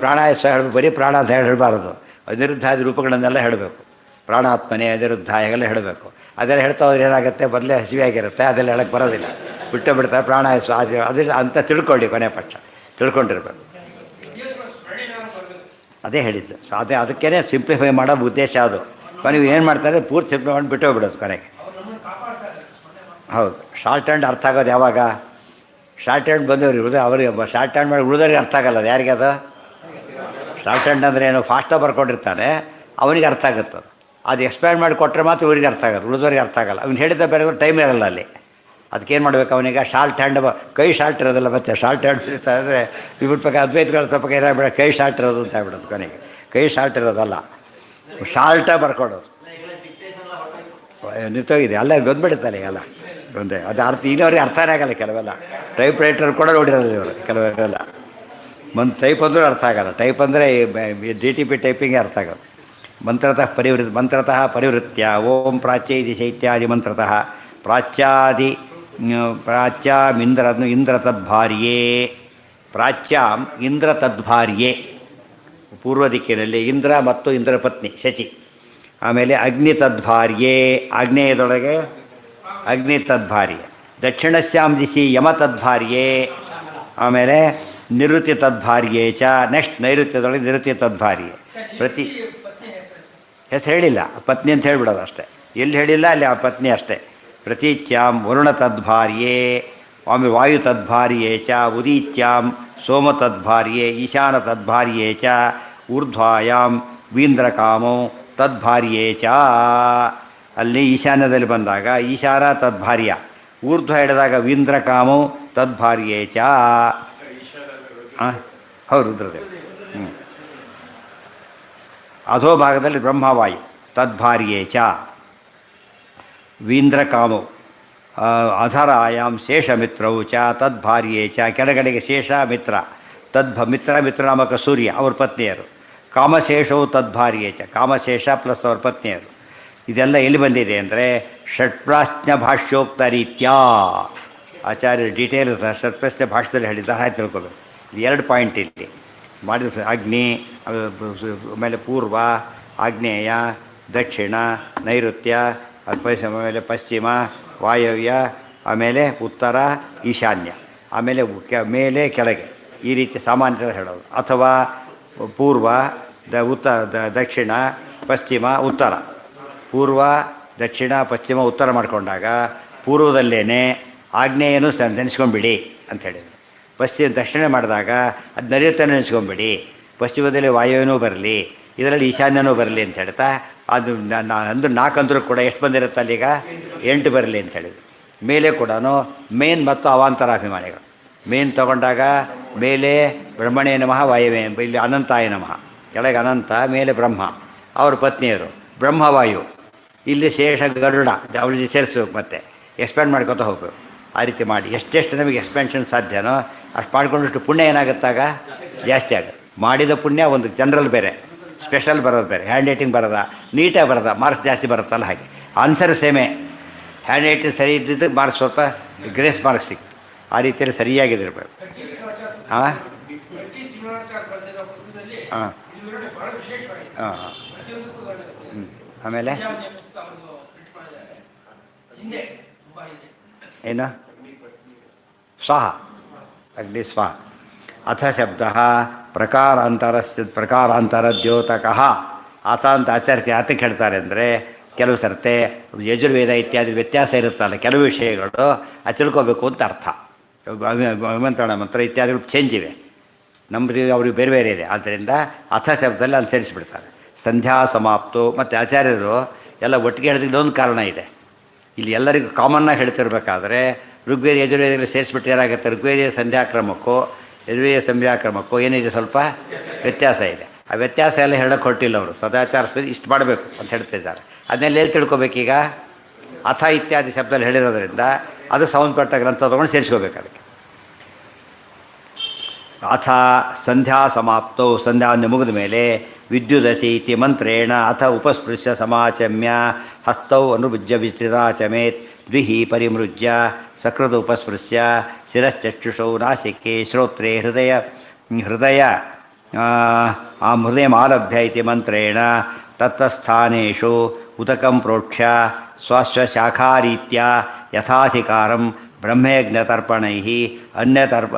[SPEAKER 1] ಪ್ರಾಣಾಯಾಸ ಹೇಳಬೇಕು, ಬರೀ ಪ್ರಾಣ ಅಂತ ಹೇಳಬಾರದು, ಅನಿರುದ್ಧಾದಿ ರೂಪಗಳನ್ನೆಲ್ಲ ಹೇಳಬೇಕು. ಪ್ರಾಣಾತ್ಮನೆ ಅನಿರುದ್ಧ ಎಲ್ಲ ಹೇಳಬೇಕು. ಅದೆಲ್ಲ ಹೇಳ್ತಾ ಹೋದ್ರೆ ಏನಾಗುತ್ತೆ, ಮೊದಲೇ ಹಸಿವೆಯಾಗಿರುತ್ತೆ, ಅದೆಲ್ಲ ಹೇಳಕ್ಕೆ ಬರೋದಿಲ್ಲ, ಬಿಟ್ಟು ಬಿಡ್ತಾರೆ. ಪ್ರಾಣಾಯಾಸ ಅದು ಅಂತ ತಿಳ್ಕೊಳ್ಳಿ, ಕೊನೆ ಪಕ್ಷ ತಿಳ್ಕೊಂಡಿರ್ಬೇಕು. ಅದೇ ಹೇಳಿದ್ದು. ಸೊ ಅದಕ್ಕೇ ಸಿಂಪ್ಲಿಫೈ ಮಾಡೋ ಉದ್ದೇಶ ಅದು. ಕೊನೆಗೆ ಏನು ಮಾಡ್ತಾರೆ, ಪೂರ್ತಿ ಸಿಂಪ್ಲಿಫೈ ಮಾಡಿ ಬಿಟ್ಟು ಹೋಗ್ಬಿಡೋದು ಕೊನೆಗೆ. ಹೌದು, ಶಾರ್ಟ್ ಹ್ಯಾಂಡ್ ಅರ್ಥ ಆಗೋದು ಯಾವಾಗ? ಶಾರ್ಟ್ ಹ್ಯಾಂಡ್ ಬಂದವ್ರು ಅವ್ರಿಗೆ ಶಾರ್ಟ್ ಹ್ಯಾಂಡ್ ಮಾಡಿ ಉಳಿದವ್ರಿಗೆ ಅರ್ಥ ಆಗಲ್ಲ. ಅದು ಯಾರಿಗೆ ಅದು ಶಾರ್ಟ್ ಹ್ಯಾಂಡ್ ಅಂದರೆ ಏನು? ಫಾಸ್ಟಾಗಿ ಬರ್ಕೊಂಡಿರ್ತಾನೆ, ಅವನಿಗೆ ಅರ್ಥ ಆಗುತ್ತೆ. ಅದು ಎಕ್ಸ್ಪ್ಯಾಂಡ್ ಮಾಡಿ ಕೊಟ್ಟರೆ ಮಾತ್ರ ಇವ್ರಿಗೆ ಅರ್ಥ ಆಗೋದು, ಉಳಿದವ್ರಿಗೆ ಅರ್ಥ ಆಗಲ್ಲ. ಅವ್ನು ಹೇಳಿದ ಬೇರೆ ಟೈಮ್ ಇರಲ್ಲ ಅಲ್ಲಿ. ಅದಕ್ಕೇನು ಮಾಡಬೇಕು ಅವನಿಗೆ? ಶಾರ್ಟ್ ಹ್ಯಾಂಡ್, ಕೈ ಶಾರ್ಟ್ ಇರೋದಿಲ್ಲ. ಮತ್ತೆ ಶಾರ್ಟ್ ಹ್ಯಾಂಡ್ ಇರ್ತಾ ಇದ್ದರೆ ಇವ್ರ ಪಕ್ಕ ಅದ್ವೈತಗಳ ತಪ್ಪಕ ಏನಾಗ್ಬಿಡ, ಕೈ ಶಾರ್ಟ್ ಇರೋದು ಅಂತ ಆಗ್ಬಿಡೋದು ಕೊನೆಗೆ. ಕೈ ಶಾರ್ಟ್ ಇರೋದಲ್ಲ, ಶಾರ್ಟಾಗಿ ಬರ್ಕೊಡೋದು. ನಿಂತೋಗಿದೆ ಅಲ್ಲ, ಬಂದ್ಬಿಡುತ್ತಲ್ಲ ಎಲ್ಲ ಒಂದೇ. ಅದು ಅರ್ಥ ಇನ್ನವ್ರಿಗೆ ಅರ್ಥನೇ ಆಗಲ್ಲ ಕೆಲವೆಲ್ಲ. ಟೈಪ್ ರೈಟರ್ ಕೂಡ ನೋಡಿರೋದು ಇವರು ಕೆಲವರೆಲ್ಲ. ಟೈಪ್ ಅಂದರೂ ಅರ್ಥ ಆಗಲ್ಲ. ಟೈಪ್ ಅಂದರೆ GTP ಟೈಪಿಂಗೇ ಅರ್ಥ ಆಗೋದು. ಮಂತ್ರತಃ ಪರಿವೃತ್ಯ ಓಂ ಪ್ರಾಚ್ಯ ದಿಶ ಇತ್ಯಾದಿ ಮಂತ್ರತಃ ಪ್ರಾಚ್ಯಾಮಿಂದ್ರ ತದ್ಭಾರ್ಯೇ. ಪ್ರಾಚ್ಯಾಂ ಇಂದ್ರ ತದ್ಭಾರ್ಯೇ, ಪೂರ್ವ ದಿಕ್ಕಿನಲ್ಲಿ ಇಂದ್ರ ಮತ್ತು ಇಂದ್ರ ಪತ್ನಿ ಶಚಿ. ಆಮೇಲೆ ಅಗ್ನಿ ತದ್ಭಾರ್ಯೇ, ಆಗ್ನೇಯದೊಳಗೆ ಅಗ್ನಿ ತದ್ಭಾರ್ಯೆ. ದಕ್ಷಿಣಸ್ಯಾಂ ದಿಶಿ ಯಮ ತದ್ಭಾರ್ಯೇ. ಆಮೇಲೆ ನಿವೃತ್ತಿ ತದ್ಭಾರ್ಯೇ ಚ. ನೆಕ್ಸ್ಟ್ ನೈಋತ್ಯದೊಳಗೆ ನಿವೃತ್ತಿ ತದ್ಭಾರ್ಯೆ. ಪ್ರತಿ ಹೆಸರು ಹೇಳಿಲ್ಲ, ಪತ್ನಿ ಅಂತ ಹೇಳಿಬಿಡೋದು ಅಷ್ಟೇ. ಎಲ್ಲಿ ಹೇಳಿಲ್ಲ ಅಲ್ಲಿ ಆ ಪತ್ನಿ ಅಷ್ಟೇ. ಪ್ರತೀಚ್ಯಾಂ ವರುಣ ತದ್ಭಾರ್ಯೇ. ಆಮೇಲೆ ವಾಯು ತದ್ಭಾರ್ಯೇ ಚ. ಉದೀಚ್ಯಾಂ ಸೋಮ ತದ್ಭಾರ್ಯೇ. ಈಶಾನ ತದ್ಭಾರ್ಯೇ ಚ. ಊರ್ಧ್ವಾಯಾಂ ವೀಂದ್ರಕಾಮೋ ತದ್ಭಾರ್ಯೇ ಚ. ಅಲ್ಲಿ ಈಶಾನ್ಯದಲ್ಲಿ ಬಂದಾಗ ಈಶಾನ ತದ್ಭಾರ್ಯ, ಊರ್ಧ್ವ ಹಿಡಿದಾಗ ವೀಂದ್ರಕಾಮೋ ತದ್ಭಾರ್ಯೇ ಚ. ಹೌದು, ರುದ್ರದೇವ. ಅಧೋ ಭಾಗದಲ್ಲಿ ಬ್ರಹ್ಮವಾಯು ತದ್ಭಾರ್ಯೇ ಚ. ವೀಂದ್ರಕಾಮೋ ಅಧರಾಯಾಂ ಶೇಷಮಿತ್ರವು ಚ ತದ್ಭಾರ್ಯೇ ಚ. ಕೆಳಗಡೆಗೆ ಶೇಷ ಮಿತ್ರ ಮಿತ್ರ ನಾಮಕ ಸೂರ್ಯ ಅವ್ರ ಪತ್ನಿಯರು. ಕಾಮಶೇಷವು ತದ್ಭಾರ್ಯೇ ಚ. ಕಾಮಶೇಷ ಪ್ಲಸ್ ಅವ್ರ ಪತ್ನಿಯರು. ಇದೆಲ್ಲ ಎಲ್ಲಿ ಬಂದಿದೆ ಅಂದರೆ ಷಟ್ಪ್ರಾಶ್ನ ಭಾಷ್ಯೋಕ್ತ ರೀತ್ಯ. ಆಚಾರ್ಯ ಡೀಟೇಲ್ ಷಟ್ಪ್ರಾಶ್ನ ಭಾಷ್ಯದಲ್ಲಿ ಹೇಳಿದ್ದಾರೆ, ಹಾಗೆ ತಿಳ್ಕೊಬೇಕು. ಇದು 2 ಪಾಯಿಂಟ್ ಇಲ್ಲಿ ಮಾಡಿದ. ಅಗ್ನಿ, ಆಮೇಲೆ ಪೂರ್ವ, ಆಗ್ನೇಯ, ದಕ್ಷಿಣ, ನೈಋತ್ಯ, ಆಮೇಲೆ ಪಶ್ಚಿಮ, ವಾಯವ್ಯ, ಆಮೇಲೆ ಉತ್ತರ, ಈಶಾನ್ಯ, ಆಮೇಲೆ ಮೇಲೆ ಕೆಳಗೆ, ಈ ರೀತಿ ಸಾಮಾನ್ಯತೆ ಹೇಳೋದು. ಅಥವಾ ಪೂರ್ವ, ದಕ್ಷಿಣ, ಪಶ್ಚಿಮ, ಉತ್ತರ. ಪೂರ್ವ, ದಕ್ಷಿಣ, ಪಶ್ಚಿಮ, ಉತ್ತರ ಮಾಡಿಕೊಂಡಾಗ ಪೂರ್ವದಲ್ಲೇ ಆಗ್ನೇಯನು ನೆನೆಸ್ಕೊಂಬಿಡಿ ಅಂತ ಹೇಳಿದರು. ದಕ್ಷಿಣ ಮಾಡಿದಾಗ ಅದು ನೈಋತ್ಯನೂ ನೆನೆಸ್ಕೊಂಬಿಡಿ, ಪಶ್ಚಿಮದಲ್ಲಿ ವಾಯುವಿನೂ ಬರಲಿ, ಇದರಲ್ಲಿ ಈಶಾನ್ಯನೂ ಬರಲಿ ಅಂತ ಹೇಳ್ತಾ ಅದು ಅಂದು 4 ಅಂದರೂ ಕೂಡ ಎಷ್ಟು ಬಂದಿರುತ್ತೆ ಅಲ್ಲೀಗ 8 ಬರಲಿ ಅಂತ ಹೇಳಿದ್ರು. ಮೇಲೆ ಕೂಡ ಮೇನ್ ಮತ್ತು ಅವಾಂತರಾಭಿಮಾನಿಗಳು. ಮೇನ್ ತಗೊಂಡಾಗ ಮೇಲೆ ಬ್ರಹ್ಮಣೇ ನಮಃ ವಾಯುವೇ, ಇಲ್ಲಿ ಅನಂತಾಯ ನಮಃ, ಕೆಳಗೆ ಅನಂತ, ಮೇಲೆ ಬ್ರಹ್ಮ, ಅವ್ರ ಪತ್ನಿಯರು ಬ್ರಹ್ಮವಾಯು, ಇಲ್ಲಿ ಶೇಷ ಗರುಡ, ಅವಳಿಗೆ ಸೇರಿಸ್ಬೇಕು, ಮತ್ತೆ ಎಕ್ಸ್ಪ್ಯಾಂಡ್ ಮಾಡ್ಕೊತಾ ಹೋಗ್ಬೇಕು. ಆ ರೀತಿ ಮಾಡಿ ಎಷ್ಟೆಷ್ಟು ನಮಗೆ ಎಕ್ಸ್ಪೆನ್ಷನ್ ಸಾಧ್ಯನೋ ಅಷ್ಟು ಮಾಡಿಕೊಂಡಷ್ಟು ಪುಣ್ಯ ಏನಾಗುತ್ತಾಗ ಜಾಸ್ತಿ ಆಗುತ್ತೆ. ಮಾಡಿದ ಪುಣ್ಯ ಒಂದು ಜನರಲ್ ಬೇರೆ, ಸ್ಪೆಷಲ್ ಬರೋದು ಬೇರೆ. ಹ್ಯಾಂಡ್ ರೈಟಿಂಗ್ ಬರೋದ, ನೀಟಾಗಿ ಬರೋದ, ಮಾರ್ಕ್ಸ್ ಜಾಸ್ತಿ ಬರುತ್ತಲ್ಲ ಹಾಗೆ. ಆನ್ಸರ್ ಸೇಮೇ, ಹ್ಯಾಂಡ್ ರೈಟಿಂಗ್ ಸರಿ ಇದ್ದಿದ್ದು ಮಾರ್ಕ್ಸ್ ಸ್ವಲ್ಪ ಗ್ರೇಸ್ ಮಾರ್ಕ್ಸ್ ಸಿಕ್ತು. ಆ ರೀತಿಯಲ್ಲಿ ಸರಿಯಾಗಿದ್ದಿರ್ಬೇಕು. ಹಾಂ ಹಾಂ ಹಾಂ ಆಮೇಲೆ ಏನು ಸ್ವಾಹ, ಅಗ್ನಿ ಸ್ವಾಹ. ಅಥ ಶಬ್ದ ಪ್ರಕಾರಾಂತರದ್ಯೋತಕಃ. ಆತ ಅಂತ ಆಚಾರ್ಯ ಯಾತಕ್ಕೆ ಹೇಳ್ತಾರೆ ಅಂದರೆ, ಕೆಲವು ಸರ್ತೆ ಯಜುರ್ವೇದ ಇತ್ಯಾದಿ ವ್ಯತ್ಯಾಸ ಇರುತ್ತಲ್ಲ, ಕೆಲವು ವಿಷಯಗಳು ಅದು ತಿಳ್ಕೋಬೇಕು ಅಂತ ಅರ್ಥ. ಅಭಿಮಂತ್ರಣ ಮಂತ್ರ ಇತ್ಯಾದಿಗಳು ಚೇಂಜ್ ಇವೆ, ನಮ್ಮದು ಅವ್ರಿಗೆ ಬೇರೆ ಬೇರೆ ಇದೆ. ಆದ್ದರಿಂದ ಅಥ ಶಬ್ದದಲ್ಲಿ ಅಲ್ಲಿ ಸೇರಿಸಿಬಿಡ್ತಾರೆ. ಸಂಧ್ಯಾ ಸಮಾಪ್ತು. ಮತ್ತು ಆಚಾರ್ಯರು ಎಲ್ಲ ಒಟ್ಟಿಗೆ ಹೇಳಿದ್ರೆ ಇನ್ನೊಂದು ಕಾರಣ ಇದೆ. ಇಲ್ಲಿ ಎಲ್ಲರಿಗೂ ಕಾಮನ್ನಾಗಿ ಹೇಳ್ತಿರ್ಬೇಕಾದ್ರೆ ಋಗ್ವೇದ ಯಜುರ್ವೇದದಲ್ಲಿ ಸೇರಿಸ್ಬಿಟ್ಟು ಏನಾಗುತ್ತೆ, ಋಗ್ವೇದ ಸಂಧ್ಯಾಕ್ರಮಕ್ಕೂ ಯಜುರ್ವೇದ ಸಂಧ್ಯಾಕ್ರಮಕ್ಕೂ ಏನಿದೆ ಸ್ವಲ್ಪ ವ್ಯತ್ಯಾಸ ಇದೆ. ಆ ವ್ಯತ್ಯಾಸ ಎಲ್ಲ ಹೇಳೋಕ್ಕೆ ಹೊರಟಿಲ್ಲ ಅವರು. ಸದಾಚಾರ ಇಷ್ಟು ಮಾಡಬೇಕು ಅಂತ ಹೇಳ್ತಿದ್ದಾರೆ. ಅದನ್ನೆಲ್ಲ ಎಲ್ಲಿ ತಿಳ್ಕೊಬೇಕೀಗ? ಅಥ ಇತ್ಯಾದಿ ಶಬ್ದದಲ್ಲಿ ಹೇಳಿರೋದ್ರಿಂದ ಅದು ಸಂಬಂಧಪಟ್ಟ ಗ್ರಂಥ ತೊಗೊಂಡು ಸೇರಿಸ್ಕೋಬೇಕು ಅದಕ್ಕೆ. ಅಥ ಸಂಧ್ಯಾ ಸಮಾಪ್ತೌ ಸಂಧ್ಯಾವಂದನೆ ಮುಗಿದ ಮೇಲೆ ವಿದ್ಯುದಸಿ ಇತಿ ಮಂತ್ರೇಣ ಅಥ ಉಪಸ್ಪೃಶ್ಯ ಸಮಾಚಮ್ಯ ಹಸ್ತೌ ಅನುಭುಜ್ಯ ವಿಚಿರಾಚಮೇತ್ ದ್ವಿಹಿ ಪರಿಮೃಜ್ಯ ಸಕೃತ ಉಪಸ್ಪೃಶ್ಯ ಶಿರಶ್ಚಕ್ಷುಷೌ ನಾಸಿಕೆ ಶ್ರೋತ್ರೇ ಹೃದಯ ಹೃದಯಮಾಲಭ್ಯ ಇತಿ ಮಂತ್ರೇಣ ತತ್ತಸ್ಥಾನೇಷು ಉದಕಂ ಪ್ರೋಕ್ಷ್ಯ ಸ್ವಸ್ವಶಾಖಾರೀತ್ಯ ಯಥಾಧಿಕಾರಂ ಬ್ರಹ್ಮಯಜ್ಞತರ್ಪಣೈಃ